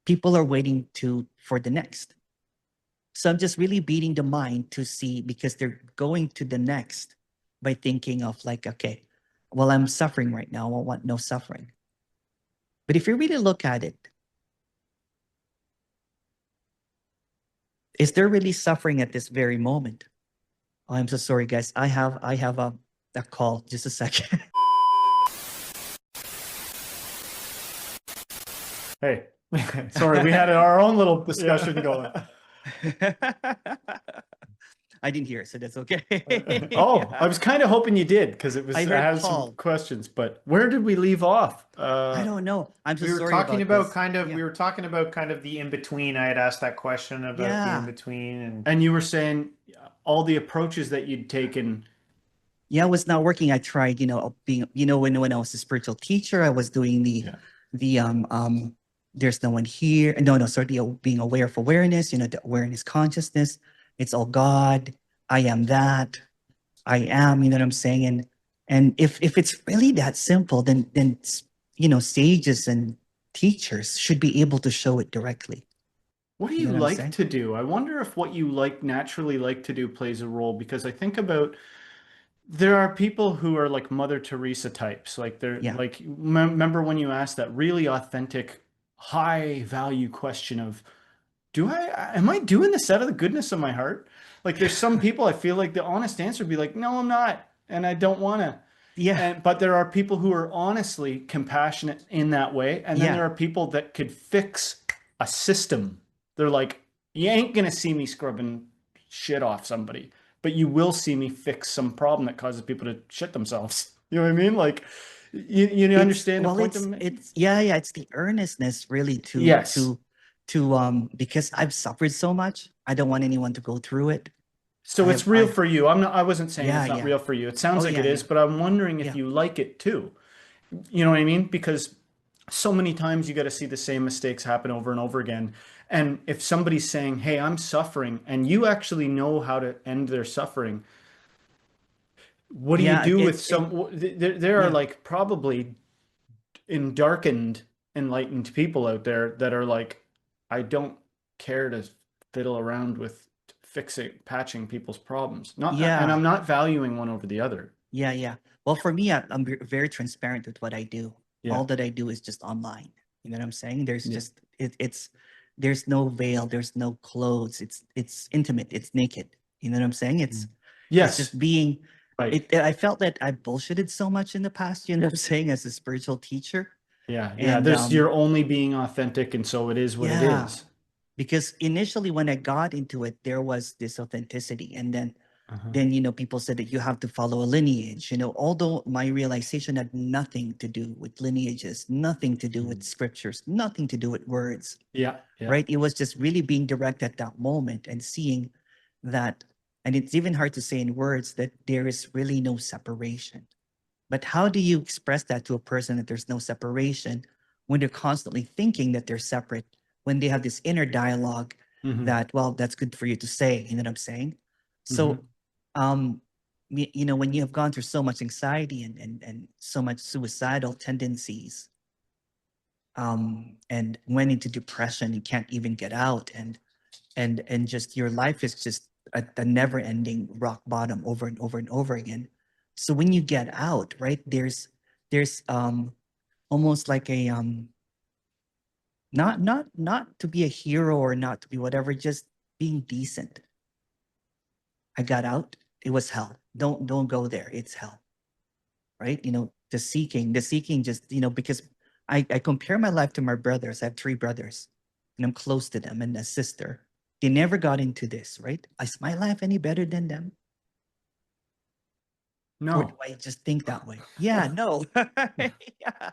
B: people are waiting for the next. So I'm just really beating the mind to see, because they're going to the next by thinking of like, okay, well, I'm suffering right now. I want no suffering. But if you really look at it, is there really suffering at this very moment? Oh, I'm so sorry, guys. I have a call. Just a second.
C: Hey, sorry, we had our own little discussion going.
B: I didn't hear it, so that's okay.
C: Oh, I was kind of hoping you did, because it
B: I heard
C: had some
B: Paul.
C: questions. But where did we leave off?
B: I don't know. I'm so
A: We were
B: sorry
A: talking
B: about
A: about
B: this.
A: kind of
B: Yeah.
A: we were talking about kind of the in between. I had asked that question about the
B: Yeah.
A: in between,
C: And you were saying all the approaches that you'd taken.
B: Yeah, it was not working. I tried, being, when I was a spiritual teacher, I was doing the there's no one here. No, sorry, being aware of awareness, the awareness consciousness. It's all God. I am that. I am, you know what I'm saying? And if it's really that simple, then sages and teachers should be able to show it directly.
C: What do
B: You
C: you
B: know what I'm
C: like
B: saying?
C: to do? I wonder if what you naturally like to do plays a role, because I think about, there are people who are like Mother Teresa types. Like they're
B: Yeah.
C: like, remember when you asked that really authentic, high value question of, am I doing this out of the goodness of my heart? Like there's some people I feel like the honest answer would be like, no, I'm not. And I don't want to.
B: Yeah.
C: But there are people who are honestly compassionate in that way. And then
B: Yeah.
C: there are people that could fix a system. They're like, you ain't going to see me scrubbing shit off somebody, but you will see me fix some problem that causes people to shit themselves. You know what I mean? Like, you understand the point I'm making?
B: It's the earnestness really
C: Yes.
B: because I've suffered so much. I don't want anyone to go through it.
C: So it's real for you. I wasn't saying
B: Yeah,
C: it's not
B: yeah.
C: real for you. It sounds
B: Oh,
C: like
B: yeah,
C: it is,
B: yeah.
C: but I'm wondering if
B: Yeah.
C: you like it too. You know what I mean? Because so many times you got to see the same mistakes happen over and over again. And if somebody's saying, "Hey, I'm suffering," and you actually know how to end their suffering, what do you
B: Yeah,
C: do with some? There are
B: yeah.
C: like probably darkened, enlightened people out there that are like, I don't care to fiddle around with fixing, patching people's problems. Not, and
B: Yeah.
C: I'm not valuing one over the other.
B: Yeah, yeah. Well, for me, I'm very transparent with what I do.
C: Yeah.
B: All that I do is just online. You know what I'm saying? There's
C: Yeah.
B: just it's there's no veil, there's no clothes. It's intimate, it's naked. You know what I'm saying? It's
C: Yes.
B: just being
C: Right.
B: I felt that I bullshitted so much in the past, you know what I'm saying, as a spiritual teacher.
C: Yeah.
B: And
C: You're only being authentic, and so it is what it
B: yeah,
C: is.
B: because initially when I got into it, there was this authenticity, and then people said that you have to follow a lineage, although my realization had nothing to do with lineages, nothing to do with scriptures, nothing to do with words.
C: Yeah. Yeah.
B: Right? It was just really being direct at that moment and seeing that, and it's even hard to say in words, that there is really no separation. But how do you express that to a person that there's no separation when they're constantly thinking that they're separate, when they have this inner dialogue that, well, that's good for you to say, you know what I'm saying? So, when you have gone through so much anxiety and so much suicidal tendencies, and went into depression and can't even get out, and just your life is just a never-ending rock bottom over and over and over again. So when you get out, right, there's almost like a not to be a hero or not to be whatever, just being decent. I got out, it was hell. Don't go there, it's hell, right? The seeking just, because I compare my life to my brothers. I have three brothers and I'm close to them, and a sister. They never got into this, right? Is my life any better than them? Or do
C: No.
B: I just think that way? Yeah, no. Yeah.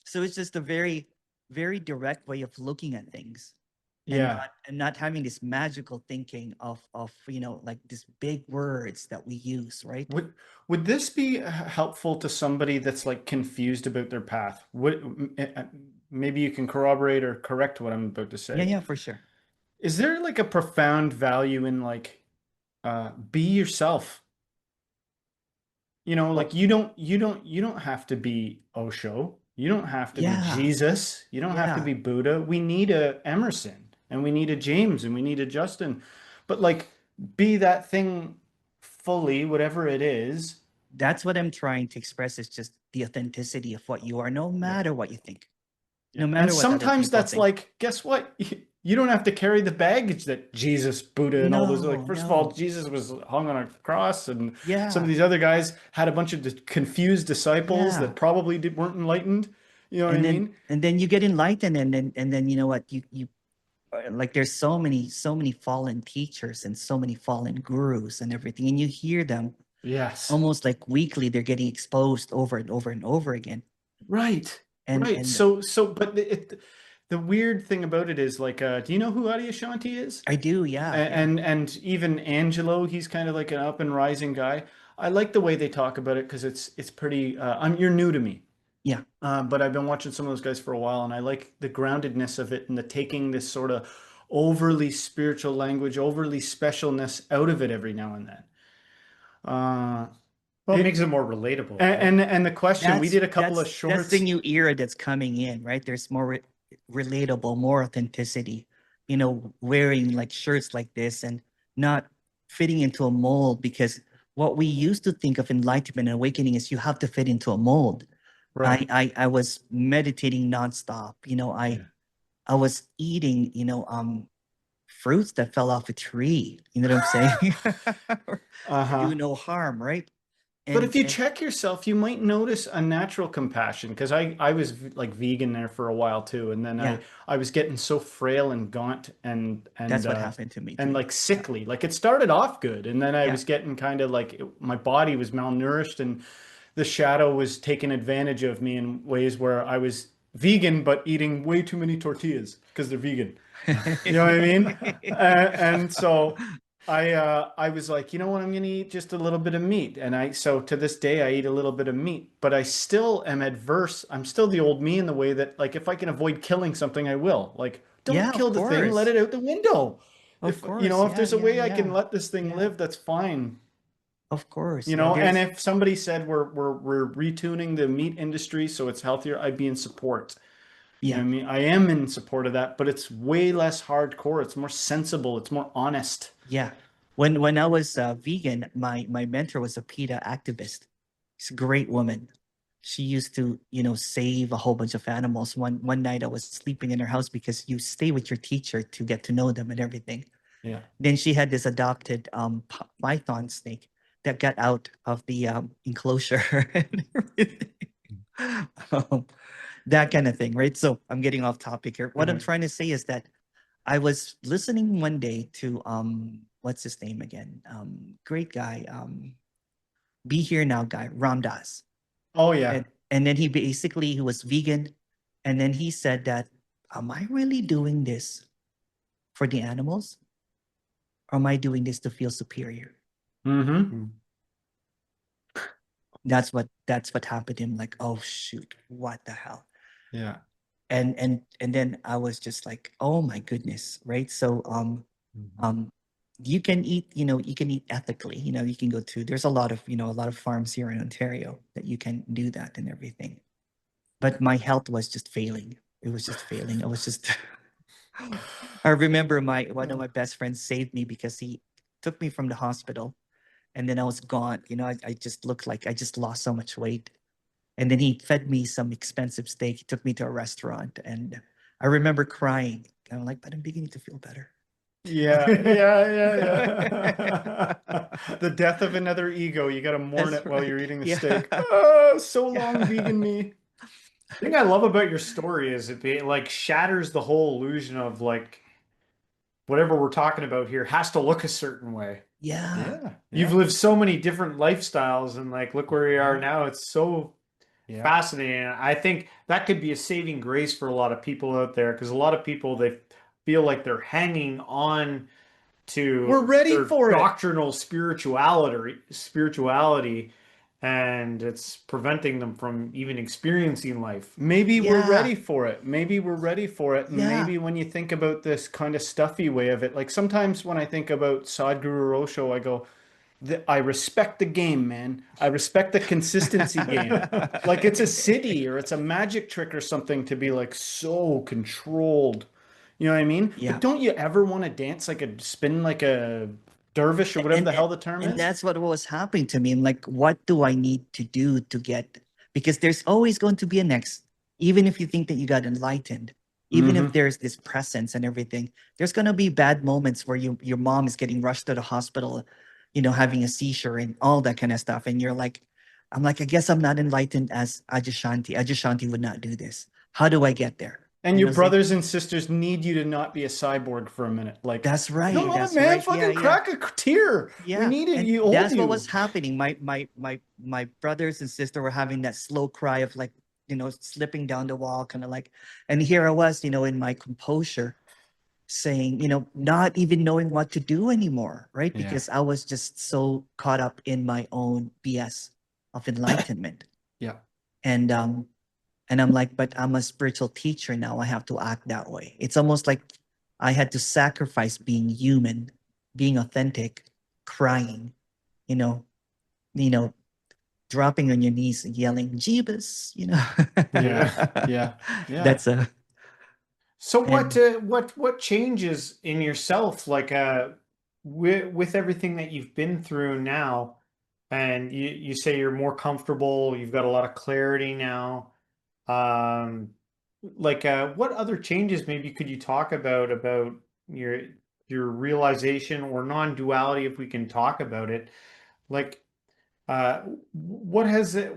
B: So it's just a very, very direct way of looking at things, and
C: Yeah.
B: not having this magical thinking of like these big words that we use, right?
C: Would this be helpful to somebody that's like confused about their path? Maybe you can corroborate or correct what I'm about to
B: Yeah,
C: say.
B: yeah, for sure.
C: Is there like a profound value in like be yourself? Like
B: Well,
C: you don't have to be Osho. You don't have to be
B: yeah,
C: Jesus. You don't have to
B: yeah.
C: be Buddha. We need a Emerson and we need a James and we need a Justin. But like be that thing fully, whatever it is.
B: That's what I'm trying to express, is just the authenticity of what you are, no
C: Yeah.
B: matter what you think,
C: Yeah.
B: no
C: And
B: matter what other
C: sometimes
B: people
C: that's
B: think.
C: like, guess what? You don't have to carry the baggage that Jesus, Buddha, and all those, like,
B: No,
C: first of all,
B: no.
C: Jesus was hung on a cross, and some of
B: Yeah,
C: these other guys had a bunch of confused disciples that
B: yeah.
C: probably weren't enlightened. You know what I mean?
B: And then you get enlightened, and then you know what, you like, there's so many fallen teachers and so many fallen gurus and everything, and you hear them
C: Yes.
B: almost like weekly. They're getting exposed over and over and over again.
C: Right.
B: and
C: Right.
B: and
C: But the weird thing about it is like, do you know who Adi Ashanti is?
B: I do, yeah, yeah,
C: And even Angelo, he's kind of like an up and rising guy. I like the way they talk about it because it's pretty. You're new to me,
B: yeah,
C: but I've been watching some of those guys for a while, and I like the groundedness of it and the taking this sort of overly spiritual language, overly specialness out of it every now and then. Uh,
A: Well, it makes
C: it
A: it more relatable, right?
C: and the question, we
B: that's
C: did a couple of
B: that's the
C: shorts.
B: new era that's coming in, right? There's more relatable, more authenticity, wearing like shirts like this and not fitting into a mold, because what we used to think of enlightenment and awakening is you have to fit into a mold.
C: Right.
B: I was meditating nonstop.
C: Yeah.
B: I was eating, fruits that fell off a tree. You know what I'm saying? To do
C: Uh-huh.
B: no harm, right?
C: But
B: And
C: if you
B: and
C: check yourself, you might notice a natural compassion because I was like vegan there for a while too, and then
B: yeah,
C: I was getting so frail and gaunt
B: that's what happened to me
C: and
B: too.
C: like
B: Yeah,
C: sickly. Like it started off good, and then I
B: yeah,
C: was getting kind of like my body was malnourished, and the shadow was taking advantage of me in ways where I was vegan but eating way too many tortillas because they're vegan. You know what I mean? And so I was like, you know what, I'm gonna eat just a little bit of meat. And so to this day I eat a little bit of meat, but I still am adverse. I'm still the old me in the way that like if I can avoid killing something, I will. Like, don't
B: yeah,
C: kill
B: of
C: the thing, let
B: course,
C: it out the window.
B: of
C: If
B: course,
C: if
B: yeah,
C: there's a
B: yeah,
C: way I can
B: yeah,
C: let this thing
B: yeah,
C: live, that's fine.
B: of course, yeah.
C: And
B: There's
C: if somebody said we're retuning the meat industry so it's healthier, I'd be in support. You know
B: yeah,
C: what I mean? I am in support of that, but it's way less hardcore. It's more sensible. It's more honest.
B: yeah. When I was vegan, my mentor was a PETA activist. She's a great woman. She used to, save a whole bunch of animals. One night I was sleeping in her house because you stay with your teacher to get to know them and everything.
C: Yeah.
B: Then she had this adopted python snake that got out of the enclosure and everything. Um, that kind of thing, right? So I'm getting off topic here. What I'm
C: Mhm.
B: trying to say is that I was listening one day to what's his name again? Great guy, Be Here Now guy, Ram Dass.
C: Oh yeah.
B: And then he was vegan, and then he said that, am I really doing this for the animals, or am I doing this to feel superior?
C: Mm-hmm.
B: That's what happened to him. Like, oh shoot, what the hell?
C: Yeah.
B: And then I was just like, oh my goodness, right? So
C: Mhm.
B: um you can eat, you can eat ethically. You can go to, there's a lot of farms here in Ontario that you can do that and everything. But my health was just failing. It was just failing. I was just I remember one of my best friends saved me because he took me from the hospital and then I was gone. I just looked like I just lost so much weight. And then he fed me some expensive steak. He took me to a restaurant and I remember crying. I'm like, but I'm beginning to feel better.
C: Yeah, yeah. The death of another ego. You got to mourn
B: That's
C: it while
B: right.
C: you're eating the
B: Yeah.
C: steak. Oh, so long,
B: Yeah.
C: vegan me.
A: The thing I love about your story is it like shatters the whole illusion of like whatever we're talking about here has to look a certain way.
B: Yeah.
C: Yeah,
A: You've
C: yeah,
A: lived so many different lifestyles and like look where you are now. It's so
C: yeah.
A: fascinating. I think that could be a saving grace for a lot of people out there because a lot of people they feel like they're hanging on
C: We're
A: to
C: ready
A: their
C: for it.
A: doctrinal spirituality and it's preventing them from even experiencing life.
C: Maybe we're
B: Yeah.
C: ready for it. Maybe we're ready for it. And
B: Yeah.
C: maybe when you think about this kind of stuffy way of it, like sometimes when I think about Sadhguru Osho, I go, I respect the game, man. I respect the consistency game. Like it's a city or it's a magic trick or something to be like so controlled. You know what I mean? But
B: Yeah.
C: don't you ever want to dance like a spin like a dervish or whatever
B: and
C: the
B: and
C: hell the term
B: and
C: is?
B: that's what was happening to me. I'm like, what do I need to do to get, because there's always going to be a next, even if you think that you got enlightened, even if
C: Mm-hmm.
B: there's this presence and everything, there's going to be bad moments where your mom is getting rushed to the hospital, having a seizure and all that kind of stuff, and you're like, I'm like, I guess I'm not enlightened as Ajashanti would not do this. How do I get there?
C: And your
B: Saying,
C: brothers and sisters need you to not be a cyborg for a minute. Like,
B: that's
C: come
B: right,
C: on,
B: that's
C: man,
B: right, yeah,
C: fucking
B: yeah.
C: crack a tear. We
B: Yeah,
C: need it.
B: and
C: You old
B: that's what was
C: you.
B: happening. My brothers and sister were having that slow cry of like, slipping down the wall, kind of like, and here I was, in my composure, saying, not even knowing what to do anymore, right?
C: Yeah.
B: Because I was just so caught up in my own BS of enlightenment.
C: Yeah.
B: And I'm like, but I'm a spiritual teacher now. I have to act that way. It's almost like I had to sacrifice being human, being authentic, crying, you know, you know, dropping on your knees and yelling, Jeebus,
A: Yeah.
C: Yeah. Yeah.
B: That's a,
A: So
B: and
A: what changes in yourself like with everything that you've been through now and you say you're more comfortable, you've got a lot of clarity now. Um like what other changes maybe could you talk about your your realization or non-duality if we can talk about it? Like uh what has it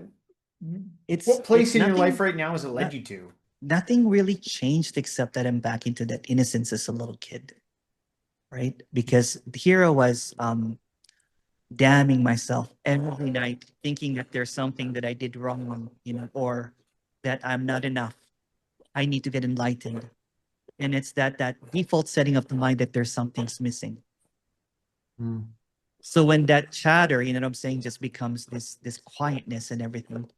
A: what
B: it's
A: place in your life right now has it led
B: not,
A: you to?
B: nothing really changed except that I'm back into that innocence as a little kid, right? Because here I was, damning myself every night, thinking that there's something that I did wrong, or that I'm not enough. I need to get enlightened. And it's that default setting of the mind that there's something's missing.
C: Mm.
B: So when that chatter, what I'm saying, just becomes this quietness and everything,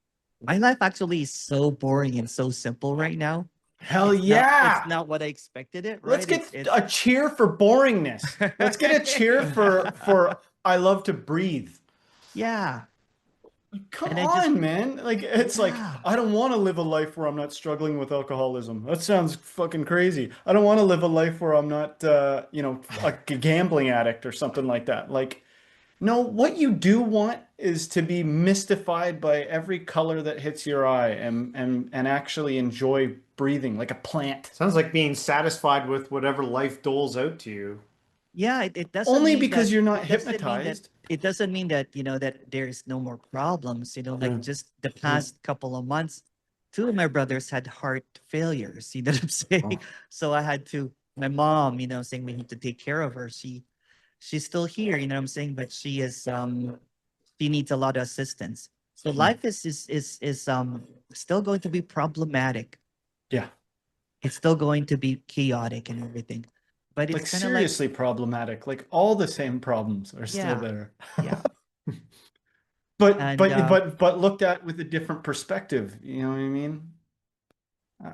B: my life actually is so boring and so simple right now.
C: Hell
B: It's
C: yeah.
B: not what I expected it,
C: Let's
B: right?
C: get
B: It's
C: a cheer for boringness. Let's get a cheer for I love to breathe.
B: yeah.
C: Come
B: And I just
C: on, man. Like it's like
B: yeah.
C: I don't want to live a life where I'm not struggling with alcoholism. That sounds fucking crazy. I don't want to live a life where I'm not a gambling addict or something like that. Like no, what you do want is to be mystified by every color that hits your eye and actually enjoy breathing like a plant.
A: Sounds like being satisfied with whatever life doles out to you.
B: Yeah, it doesn't
C: Only
B: mean
C: because
B: that
C: you're not hypnotized.
B: it doesn't mean that that there's no more problems, like
A: Mm.
B: just the past couple of months, two of my brothers had heart failures, you know what I'm saying?
A: Oh.
B: So I had to, my mom, saying we need to take care of her. She's still here, you know what I'm saying, but she needs a lot of assistance. So life is still going to be problematic.
C: Yeah.
B: It's still going to be chaotic and everything. But it's
C: Like
B: kind of like,
C: seriously problematic. Like all the same problems are still
B: yeah,
C: there.
B: yeah.
C: But
B: And
C: but but but looked at with a different perspective. You know what I mean?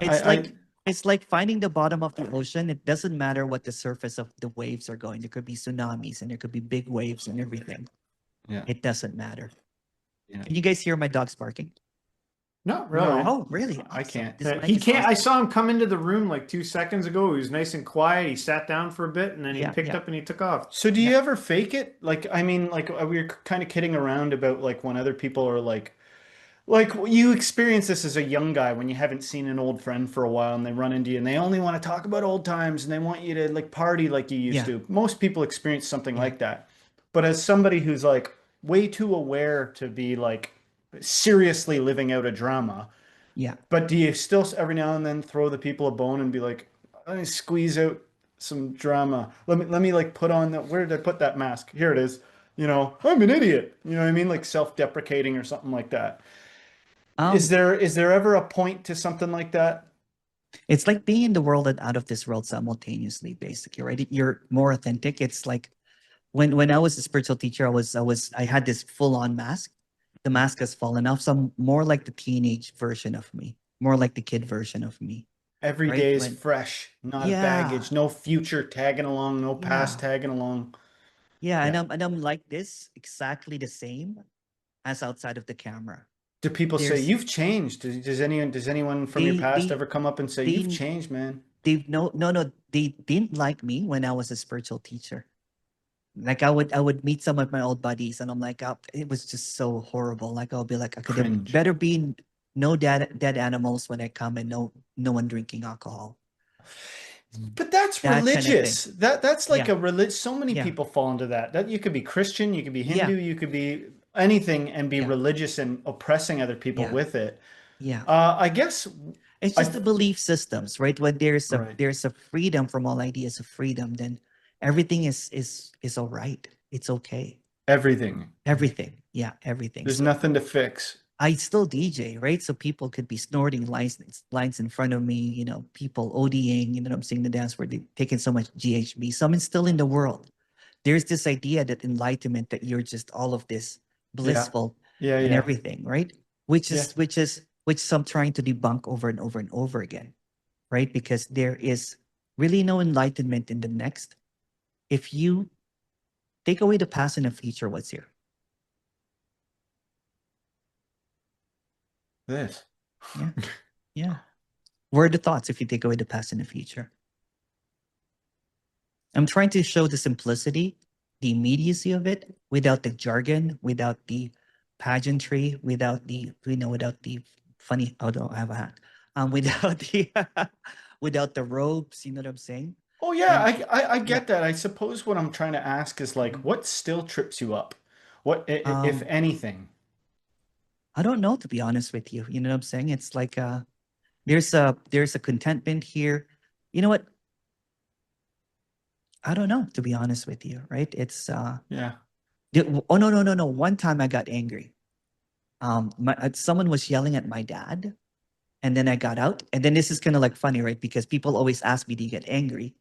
B: it's
C: I
B: like it's like finding the bottom of the ocean. It doesn't matter what the surface of the waves are going. There could be tsunamis and there could be big waves and everything.
C: yeah.
B: It doesn't matter.
C: Yeah.
B: Can you guys hear my dogs barking?
A: Not
C: No,
A: really.
B: Oh, really?
C: I
B: Awesome.
C: can't.
B: This mic
A: He
B: is
A: can't. I
B: awesome.
A: saw him come into the room like 2 seconds ago. He was nice and quiet. He sat down for a bit and then he
B: Yeah,
A: picked
B: yeah,
A: up and he took off.
C: So do
B: yeah,
C: you ever fake it? Like, I mean, like we were kind of kidding around about like when other people are like you experience this as a young guy when you haven't seen an old friend for a while and they run into you and they only want to talk about old times and they want you to like party like you used
B: yeah,
C: to. Most people experience something
B: yeah,
C: like that. But as somebody who's like way too aware to be like seriously living out a drama,
B: yeah.
C: but do you still every now and then throw the people a bone and be like, let me squeeze out some drama. Let me like put on that. Where did I put that mask? Here it is. You know, I'm an idiot. You know what I mean? Like self-deprecating or something like that. Is
B: Um,
C: there ever a point to something like that?
B: it's like being in the world and out of this world simultaneously, basically, right? You're more authentic. It's like when I was a spiritual teacher, I had this full-on mask. The mask has fallen off. So I'm more like the teenage version of me, more like the kid version of me,
C: Every
B: right?
C: day is
B: When
C: fresh, not a
B: yeah,
C: baggage, no future tagging along, no past
B: yeah,
C: tagging along.
B: yeah,
C: Yeah.
B: and I'm like this exactly the same as outside of the camera.
C: Do people say
B: There's
C: you've changed? Does anyone from your
B: they
C: past
B: they
C: ever come up and say you've
B: they
C: changed, man?
B: no, they didn't like me when I was a spiritual teacher. Like I would meet some of my old buddies, and I'm like, oh, it was just so horrible. Like I'll be like, I could have
C: Cringe.
B: better be no dead animals when I come, and no one drinking alcohol.
C: But that's
B: That kind of thing.
C: religious. That's like
B: Yeah,
C: a religion. So many
B: yeah,
C: people fall into that. That you could be Christian, you could be
B: yeah,
C: Hindu, you could be anything and be
B: yeah,
C: religious and oppressing other people
B: yeah,
C: with it.
B: yeah.
C: I guess
B: It's
C: I
B: just the belief systems, right? When
C: right.
B: there's a freedom from all ideas of freedom, then everything is all right. It's okay.
C: Everything.
B: Everything. Yeah, everything.
C: There's
B: So
C: nothing to fix.
B: I still DJ, right? So people could be snorting lines in front of me, people ODing, I'm seeing the dance where they're taking so much GHB. So I'm still in the world. There's this idea that enlightenment, that you're just all of this
C: Yeah.
B: blissful
C: Yeah,
B: and
C: yeah.
B: everything, right? Which
C: Yeah.
B: is which is which I'm trying to debunk over and over and over again, right? Because there is really no enlightenment in the next. If you take away the past and the future, what's here?
C: This.
B: Yeah, yeah. Where are the thoughts if you take away the past and the future? I'm trying to show the simplicity, the immediacy of it without the jargon, without the pageantry, without the funny, although I have a hat, without the, without the robes, you know what I'm saying?
C: Oh yeah,
B: And
C: I
B: yeah,
C: get that. I suppose what I'm trying to ask is like
B: mhm.
C: what still trips you up? What if
B: um,
C: anything?
B: I don't know, to be honest with you. You know what I'm saying? It's like, there's a contentment here. You know what? I don't know, to be honest with you, right? It's,
C: Yeah.
B: oh, no, no, no, no. One time I got angry. Someone was yelling at my dad, and then I got out. And then this is kind of like funny, right? Because people always ask me, do you get angry?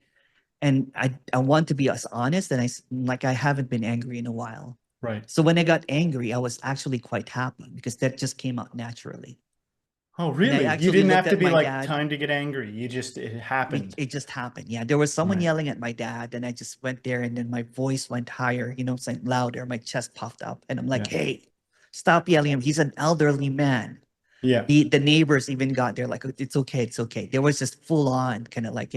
B: And I want to be as honest, and like, I haven't been angry in a while.
C: Right.
B: So when I got angry, I was actually quite happy because that just came out naturally.
C: Oh,
B: And I
C: really? You
B: actually
C: didn't
B: looked
C: have to
B: at
C: be
B: my
C: like
B: dad.
C: time to get angry. It happened.
B: It just happened. Yeah, there was someone
C: Right.
B: yelling at my dad, and I just went there, and then my voice went higher, it's like louder. My chest puffed up, and I'm like,
C: Yeah.
B: hey, stop yelling at him. He's an elderly man.
C: Yeah.
B: The neighbors even got there, like, it's okay, it's okay. There was just full on kind of like,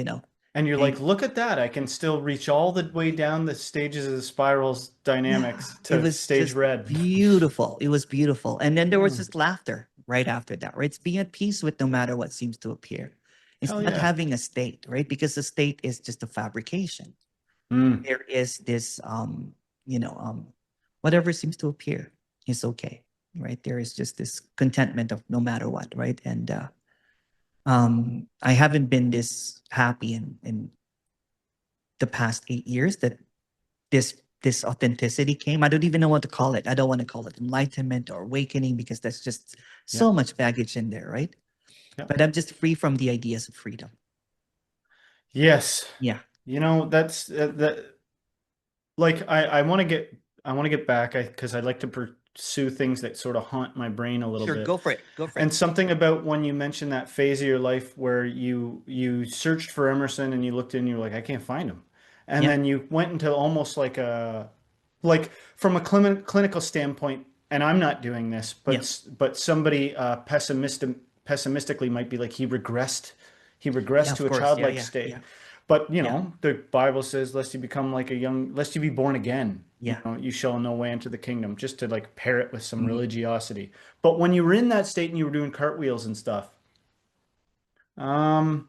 C: And you're
B: and
C: like, look at that. I can still reach all the way down the stages of the spirals
B: yeah,
C: dynamics
B: it
C: to
B: was
C: stage
B: just
C: red.
B: beautiful. It was beautiful. And then there was
C: Hmm.
B: just laughter right after that, right? It's being at peace with no matter what seems to appear. It's
C: Hell
B: not
C: yeah.
B: having a state, right? Because the state is just a fabrication.
C: Mm.
B: There is this, whatever seems to appear is okay, right? There is just this contentment of no matter what, right? And I haven't been this happy in the past 8 years that this authenticity came. I don't even know what to call it. I don't want to call it enlightenment or awakening because that's just
C: Yeah.
B: so much baggage in there, right?
C: Yeah.
B: But I'm just free from the ideas of freedom.
C: Yes.
B: Yeah.
C: That's that like I want to get back because I'd like to pursue things that sort of haunt my brain a little
B: Sure,
C: bit.
B: go for it. Go for
C: And
B: it.
C: something about when you mentioned that phase of your life where you searched for Emerson and you looked in and you were like, I can't find him. And
B: Yeah.
C: then you went into almost like a like from a clinical standpoint, and I'm not doing this,
B: Yeah.
C: but somebody pessimistically might be like he
B: Yeah,
C: regressed
B: of
C: to a
B: course. Yeah,
C: childlike
B: yeah,
C: state.
B: yeah,
C: But you
B: yeah,
C: know, the Bible says, lest you become like lest you be born again. You
B: yeah.
C: know, you shall in no way enter the kingdom, just to like pair it with some
B: Mhm.
C: religiosity. But when you were in that state and you were doing cartwheels and stuff, um,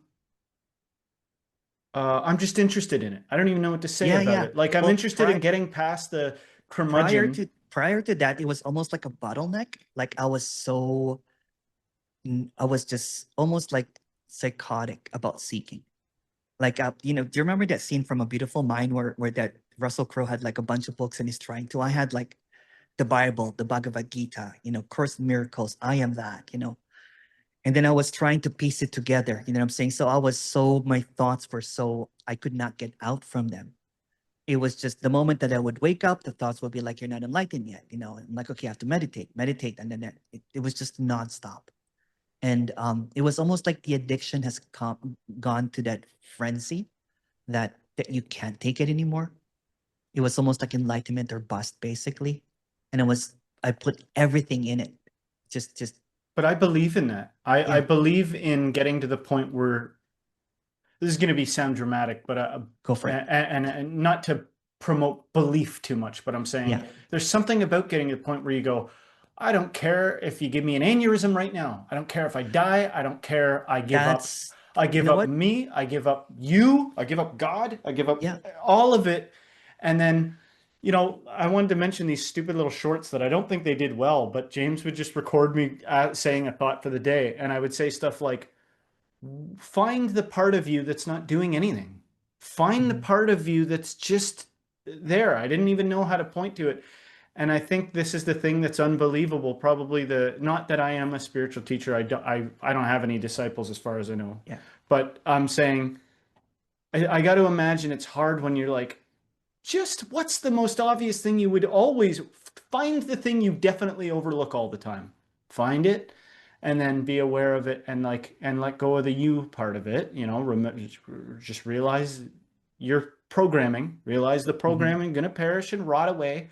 C: I'm just interested in it. I don't even know what to say
B: Yeah,
C: about
B: yeah.
C: it. Like I'm
B: Well,
C: interested in getting past the curmudgeon.
B: prior to that, it was almost like a bottleneck. Like I was so I was just almost like psychotic about seeking. Like do you remember that scene from A Beautiful Mind where that Russell Crowe had like a bunch of books and he's trying to? I had like the Bible, the Bhagavad Gita, Course in Miracles. I am that. And then I was trying to piece it together. You know what I'm saying? So my thoughts were so I could not get out from them. It was just the moment that I would wake up, the thoughts would be like, you're not enlightened yet. I'm like, okay, I have to meditate. And then it was just nonstop. And it was almost like the addiction has gone to that frenzy that you can't take it anymore. It was almost like enlightenment or bust, basically. And I put everything in it. Just,
C: But I believe in that. I
B: yeah,
C: believe in getting to the point where this is going to sound dramatic, but
B: go for it.
C: and not to promote belief too much, but I'm saying
B: Yeah.
C: there's something about getting to the point where you go, I don't care if you give me an aneurysm right now. I don't care if I die. I don't care. I give up.
B: That's,
C: I
B: you
C: give
B: know
C: up
B: what?
C: me. I give up you. I give up God. I give up
B: Yeah.
C: all of it. And then, I wanted to mention these stupid little shorts that I don't think they did well, but James would just record me saying a thought for the day. And I would say stuff like, find the part of you that's not doing anything. Find the
B: Mhm.
C: part of you that's just there. I didn't even know how to point to it. And I think this is the thing that's unbelievable. Probably not that I am a spiritual teacher. I don't have any disciples as far as I know.
B: Yeah.
C: But I'm saying I got to imagine it's hard when you're like, just what's the most obvious thing you would always find, the thing you definitely overlook all the time. Find it and then be aware of it, and let go of the you part of it, just realize your programming, realize the
B: Mhm.
C: programming going to perish and rot away,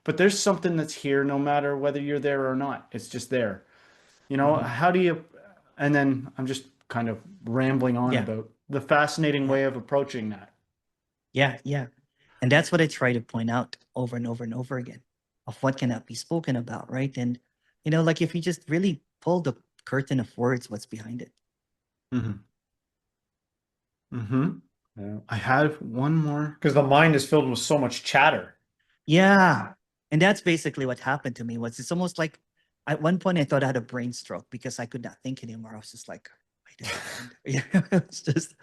C: but there's something that's here no matter whether you're there or not. It's just there.
B: Mhm.
C: How do you, and then I'm just kind of rambling on
B: Yeah.
C: about the fascinating
B: Yeah.
C: way of approaching that.
B: Yeah. Yeah. And that's what I try to point out over and over and over again of what cannot be spoken about, right? And, like if you just really pull the curtain of words, what's behind it?
C: Mm-hmm. Mm-hmm.
A: Yeah.
C: I have one more.
A: Because the mind is filled with so much chatter.
B: Yeah. And that's basically what happened to me. It's almost like at one point I thought I had a brain stroke because I could not think anymore. I was just like, wait a second. Yeah, it's just,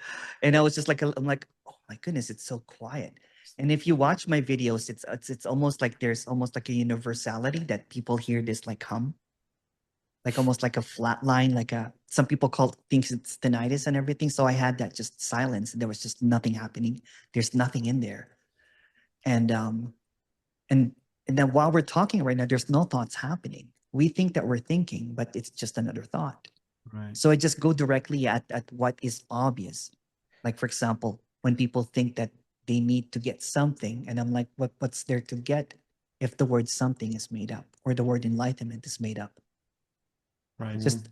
B: and I was just like, I'm like, oh my goodness, it's so quiet. And if you watch my videos, it's almost like there's almost like a universality that people hear this like hum, like almost like a flat line, some people thinks it's tinnitus and everything. So I had that just silence and there was just nothing happening. There's nothing in there. And and and then while we're talking right now, there's no thoughts happening. We think that we're thinking, but it's just another thought.
C: Right.
B: So I just go directly at what is obvious. Like for example, when people think that they need to get something, and I'm like, what's there to get if the word something is made up or the word enlightenment is made up?
C: Right.
B: Just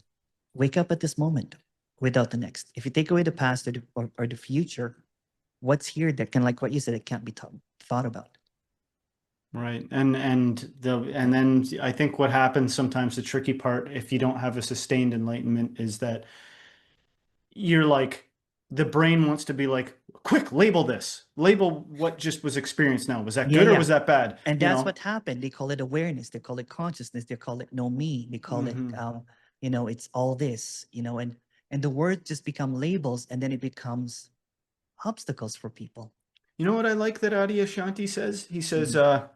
B: wake up at this moment without the next. If you take away the past or the future, what's here that can, like what you said, it can't be thought about.
C: Right. And then I think what happens sometimes, the tricky part, if you don't have a sustained enlightenment, is that you're like, the brain wants to be like, quick, label this. Label what just was experienced now. Was that
B: Yeah,
C: good or
B: yeah.
C: was that bad?
B: And that's what happened. They call it awareness. They call it consciousness. They call it no me. They call it,
C: Hmm.
B: it's all this, and the word just become labels and then it becomes obstacles for people.
C: You know what I like that Adi Ashanti says? He says,
B: Mhm.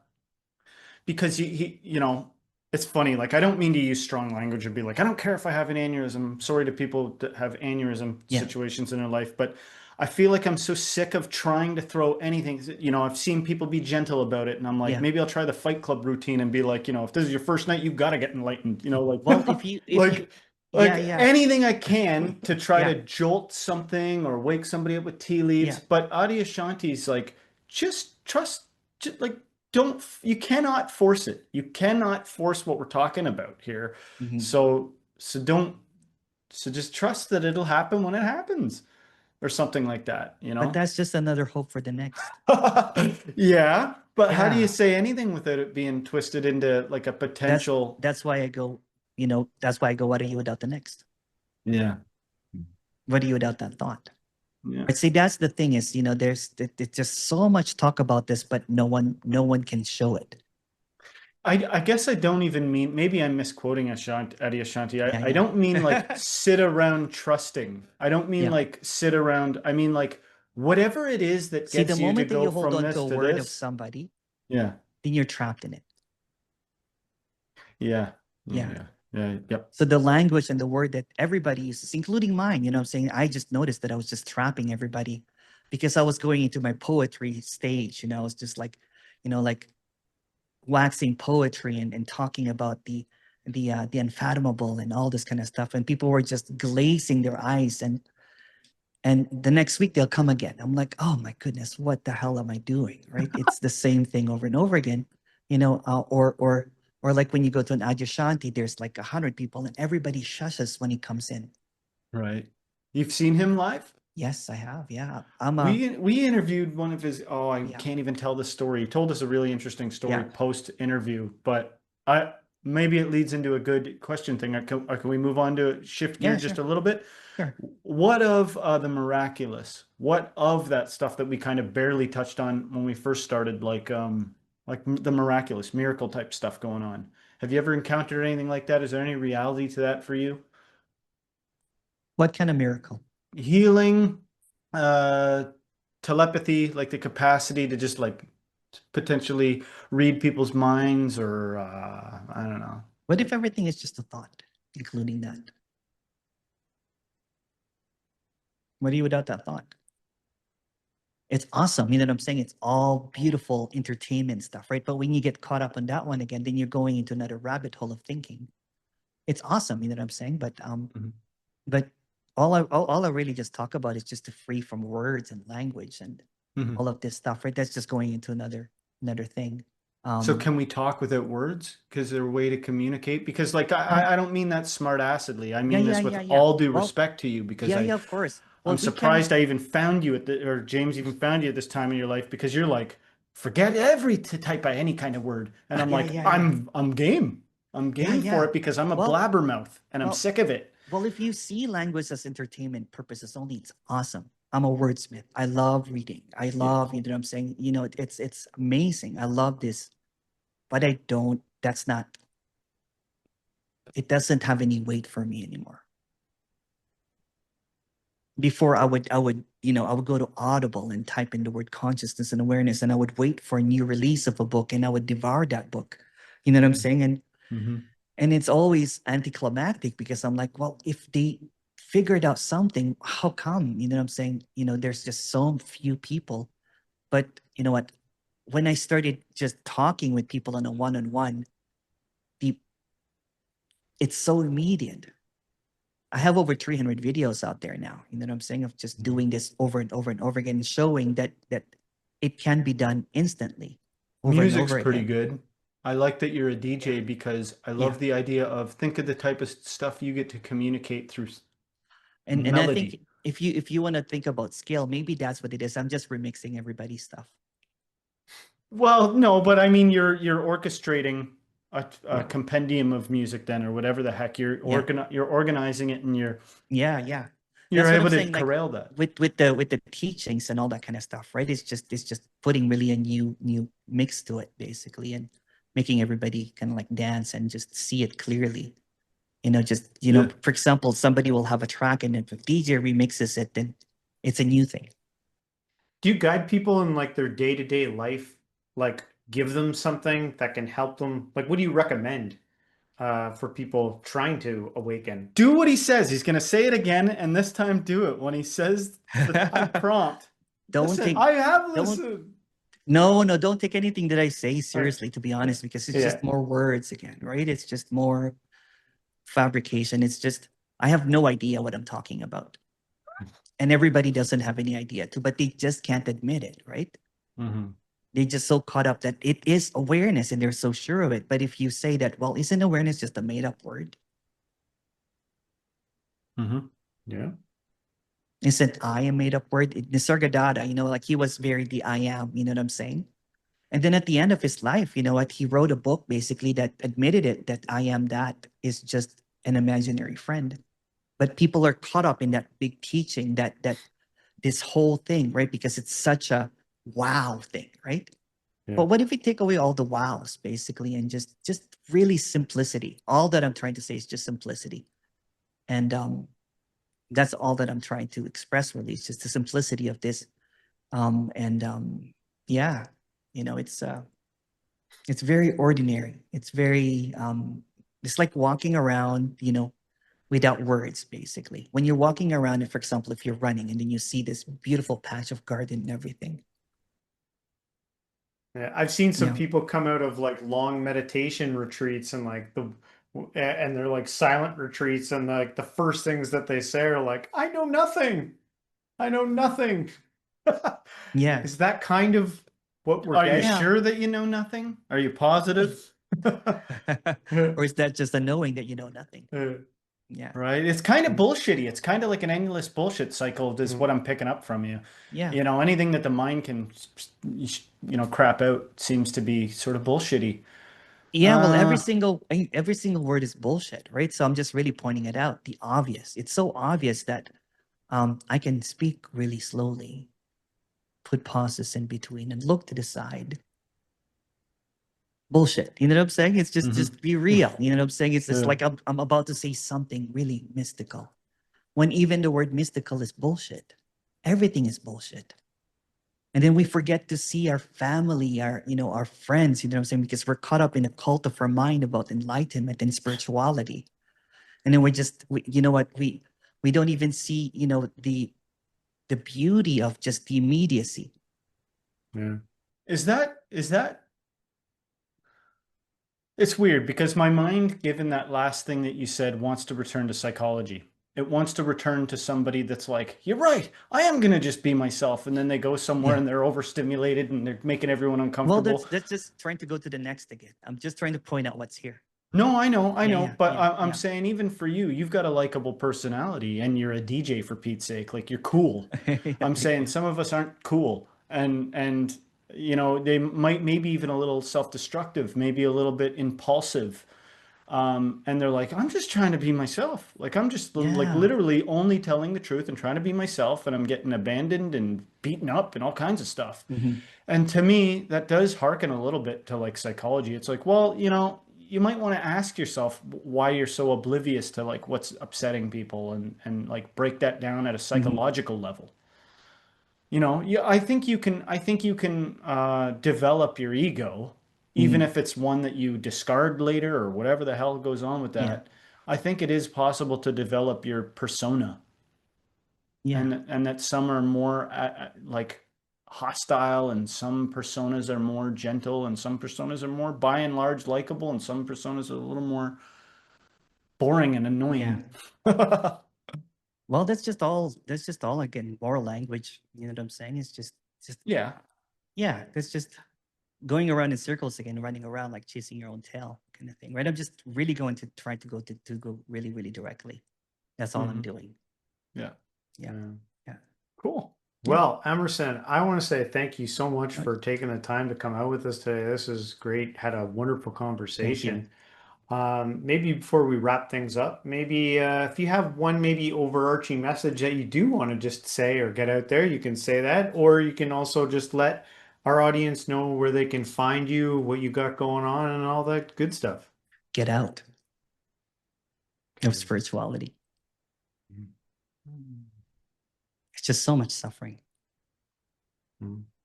C: because it's funny. Like, I don't mean to use strong language and be like, I don't care if I have an aneurysm. Sorry to people that have aneurysm
B: Yeah,
C: situations in their life, but I feel like I'm so sick of trying to throw anything. I've seen people be gentle about it, and I'm like,
B: yeah.
C: maybe I'll try the Fight Club routine and be like, if this is your first night, you've got to get enlightened.
B: Well,
C: Like,
B: if you,
C: like,
B: yeah,
C: like
B: yeah,
C: anything I can to try
B: yeah,
C: to jolt something or wake somebody up with tea leaves.
B: yeah,
C: But Adi Ashanti's like, just trust, just like you cannot force it. You cannot force what we're talking about here.
B: Mhm.
C: So just trust that it'll happen when it happens, or something like that, you
B: But
C: know?
B: that's just another hope for the next.
C: Yeah, but how do you
B: Yeah.
C: say anything without it being twisted into like a potential?
B: That's why I go, that's why I go, what are you without the next?
C: Yeah.
B: What are you without that thought?
C: Yeah.
B: But see, that's the thing is, there's just so much talk about this, but no one can show it.
C: I guess I don't even mean, maybe I'm misquoting Adi Ashanti.
B: Yeah,
C: I
B: yeah.
C: don't mean like sit around trusting. I don't mean
B: Yeah.
C: like sit around. I mean like whatever it is that
B: See, the
C: gets you to
B: moment that
C: go
B: you hold
C: from
B: on to
C: this
B: a
C: to
B: word of
C: this.
B: somebody,
C: Yeah.
B: then you're trapped in it.
C: Yeah.
B: Yeah.
C: Yeah. Yeah. Yep.
B: So the language and the word that everybody uses, including mine, I'm saying, I just noticed that I was just trapping everybody because I was going into my poetry stage, I was just like, like waxing poetry and talking about the unfathomable and all this kind of stuff. And people were just glazing their eyes, and the next week they'll come again. I'm like, oh my goodness, what the hell am I doing? Right? It's the same thing over and over again, or like when you go to an Adyashanti, there's like 100 people and everybody shushes when he comes in.
C: Right. You've seen him live?
B: Yes, I have. Yeah.
C: We interviewed one of his, oh, I
B: Yeah.
C: can't even tell the story. He told us a really interesting story
B: Yeah.
C: post interview, but maybe it leads into a good question thing. Can we move on to shift gear
B: Yeah,
C: just a
B: sure.
C: little bit?
B: Sure.
C: What of the miraculous? What of that stuff that we kind of barely touched on when we first started, like the miraculous miracle type stuff going on? Have you ever encountered anything like that? Is there any reality to that for you?
B: What kind of miracle?
C: Healing, uh, telepathy, like the capacity to just like potentially read people's minds, or I don't know.
B: What if everything is just a thought, including that? What are you without that thought? It's awesome. You know what I'm saying? It's all beautiful entertainment stuff, right? But when you get caught up on that one again, then you're going into another rabbit hole of thinking. It's awesome. You know what I'm saying?
C: Mhm.
B: But all I really just talk about is just to free from words and language and
C: Mhm.
B: all of this stuff, right? That's just going into another thing.
C: So
B: Um,
C: can we talk without words? Because there's a way to communicate? Because like
B: um,
C: I don't mean that smart assedly. I
B: yeah,
C: mean
B: yeah,
C: this
B: yeah,
C: with
B: yeah.
C: all due
B: Well,
C: respect to you, because
B: yeah, yeah, of course. Well,
C: I'm
B: we can.
C: surprised I even found you or James even found you at this time in your life, because you're like, forget every to type by any kind of word. And I'm
B: Yeah,
C: like,
B: yeah, yeah,
C: I'm game. I'm
B: yeah,
C: game for
B: yeah.
C: it because I'm a
B: Well,
C: blabbermouth and I'm
B: well,
C: sick of it.
B: well. If you see language as entertainment purposes only, it's awesome. I'm a wordsmith. I love reading. I
C: Yeah.
B: love, you know what I'm saying? It's amazing. I love this, but I don't. That's not. It doesn't have any weight for me anymore. Before I would go to Audible and type in the word consciousness and awareness, and I would wait for a new release of a book and I would devour that book. You know what I'm saying?
C: Mm-hmm.
B: And it's always anticlimactic because I'm like, well, if they figured out something, how come? You know what I'm saying? There's just so few people. But you know what? When I started just talking with people on a one-on-one, the it's so immediate. I have over 300 videos out there now. You know what I'm saying? Of just doing this over and over and over again, showing that it can be done instantly, over and
C: Music's
B: over
C: pretty
B: again.
C: good. I like that you're a
B: Yeah.
C: DJ, because I
B: Yeah.
C: love the idea of, think of the type of stuff you get to communicate through
B: And I think
C: melody.
B: if you want to think about scale, maybe that's what it is. I'm just remixing everybody's stuff.
C: Well, no, but I mean, you're orchestrating a
B: Yeah.
C: compendium of music then, or whatever the heck
B: Yeah.
C: you're organizing it, and
B: Yeah. Yeah.
C: you're
B: That's what I'm
C: able to
B: saying. Like
C: corral that.
B: with the teachings and all that kind of stuff, right? It's just putting really a new mix to it, basically, and making everybody kind of like dance and just see it clearly.
C: Yeah.
B: For example, somebody will have a track and if a DJ remixes it, then it's a new thing.
A: Do you guide people in like their day-to-day life? Like give them something that can help them? Like what do you recommend for people trying to awaken?
C: Do what he says. He's going to say it again, and this time do it when he says the time prompt.
B: Don't
C: Listen,
B: take
C: I have
B: don't
C: listened.
B: no, don't take anything that I say
C: All
B: seriously, to be honest, because it's
A: Yeah.
B: just more words again, right? It's just more fabrication. It's just I have no idea what I'm talking about. And everybody doesn't have any idea too, but they just can't admit it, right?
C: Mhm.
B: They're just so caught up that it is awareness and they're so sure of it. But if you say that, well, isn't awareness just a made up word?
A: Yeah.
B: Isn't I a made up word? Nisargadatta, like he was very the I am, you know what I'm saying? And then at the end of his life, you know what? He wrote a book basically that admitted it, that I am that is just an imaginary friend. But people are caught up in that big teaching, that this whole thing, right? Because it's such a wow thing, right?
A: Yeah.
B: But what if we take away all the wows basically and just really simplicity? All that I'm trying to say is just simplicity. And that's all that I'm trying to express really. It's just the simplicity of this. Yeah, it's very ordinary. It's very it's like walking around, without words, basically. When you're walking around, and for example, if you're running and then you see this beautiful patch of garden and everything.
A: Yeah, I've seen some
B: Yeah.
A: people come out of like long meditation retreats and and they're like silent retreats, and like the first things that they say are like, I know nothing. I know nothing.
B: Yeah.
A: Is that kind of what we're
C: Are you
A: getting?
C: sure that you know nothing? Are you positive?
B: Or is that just a knowing that you know nothing? Yeah.
C: Right? It's kind of bullshitty. It's kind of like an endless bullshit cycle is what I'm picking up from you.
B: Yeah.
C: Anything that the mind can, crap out seems to be sort of bullshitty.
B: Yeah, well, every single word is bullshit, right? So I'm just really pointing it out, the obvious. It's so obvious that I can speak really slowly, put pauses in between, and look to the side. Bullshit. You know what I'm saying? It's just be real. You know what I'm saying? It's just like I'm about to say something really mystical, when even the word mystical is bullshit. Everything is bullshit. And then we forget to see our family, our friends, you know what I'm saying? Because we're caught up in a cult of our mind about enlightenment and spirituality. And then you know what? We don't even see, the beauty of just the immediacy.
A: Yeah.
C: Is that it's weird because my mind, given that last thing that you said, wants to return to psychology. It wants to return to somebody that's like, you're right, I am going to just be myself. And then they go somewhere
B: Yeah.
C: and they're overstimulated and they're making everyone
B: Well,
C: uncomfortable.
B: that's just trying to go to the next again. I'm just trying to point out what's here.
C: No, I know,
B: Yeah,
C: but
B: yeah,
C: I'm
B: yeah.
C: saying even for you, you've got a likable personality and you're a DJ for Pete's sake. Like you're cool. I'm saying some of us aren't cool and they might maybe even a little self-destructive, maybe a little bit impulsive. And they're like, I'm just trying to be myself. Like I'm just like
B: Yeah.
C: literally only telling the truth and trying to be myself, and I'm getting abandoned and beaten up and all kinds of stuff.
B: Mhm.
C: And to me, that does harken a little bit to like psychology. It's like, well, you might want to ask yourself why you're so oblivious to like what's upsetting people and like break that down at a
B: Mhm.
C: psychological level. Yeah, I think you can develop your ego, even
B: Mhm.
C: if it's one that you discard later or whatever the hell goes on with
B: Yeah.
C: that. I think it is possible to develop your persona,
B: Yeah.
C: and that some are more like hostile, and some personas are more gentle, and some personas are more by and large likable, and some personas are a little more boring and
B: Yeah.
C: annoying.
B: Well, that's just all again, moral language. You know what I'm saying? It's just
C: Yeah.
B: yeah, that's just going around in circles again, running around like chasing your own tail kind of thing, right? I'm just really going to try to go really, really directly. That's all I'm doing.
C: Yeah.
B: Yeah.
A: Yeah.
B: Yeah.
C: Cool.
A: Well, Emerson, I want to say thank you so much
B: Right.
A: for taking the time to come out with us today. This is great. Had a wonderful
B: Thank you.
A: conversation. Maybe before we wrap things up, maybe if you have one maybe overarching message that you do want to just say or get out there, you can say that, or you can also just let our audience know where they can find you, what you got going on, and all that good stuff.
B: Get out of spirituality. It's just so much suffering.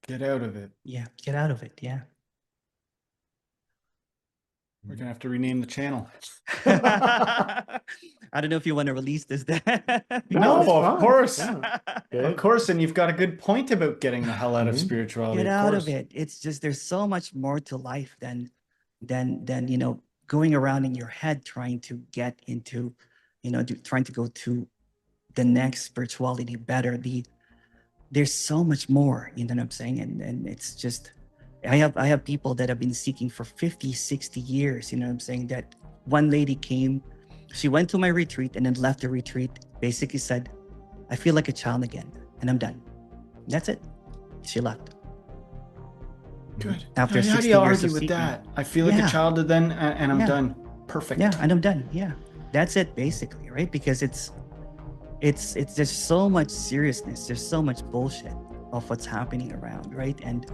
C: Get out of it.
B: Yeah. Get out of it. Yeah.
C: We're gonna have to rename the channel.
B: I don't know if you want to release this.
C: No,
A: it's
C: of
A: fun.
C: course.
A: Yeah.
C: Of
A: Good.
C: course, and you've got a good point about getting the hell out of spirituality,
B: Get
C: of
B: out
C: course.
B: of it. It's just there's so much more to life than going around in your head trying to get into, trying to go to the next spirituality better. There's so much more, you know what I'm saying? And it's just I have people that have been seeking for 50, 60 years, you know what I'm saying? That one lady came, she went to my retreat and then left the retreat, basically said, I feel like a child again and I'm done. That's it. She left.
C: Good.
B: After
C: How do
B: 60
C: you
B: years
C: argue
B: of
C: with
B: seeking.
C: that? I feel like a
B: Yeah.
C: child then, and I'm
B: Yeah.
C: done. Perfect.
B: Yeah, and I'm done. Yeah. That's it basically, right? Because it's there's so much seriousness, there's so much bullshit of what's happening around, right? And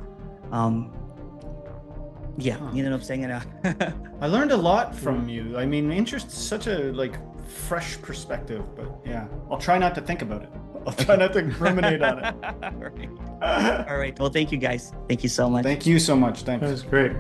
B: yeah,
C: Huh.
B: you know what I'm saying? And,
C: I learned a lot from you. I mean, interest is such a like fresh perspective, but yeah, I'll try not to think about it. I'll try not to ruminate on it.
B: All right. All right. Well, thank you guys. Thank you so much.
C: Thank you so much.
A: That
C: Thanks.
A: was great.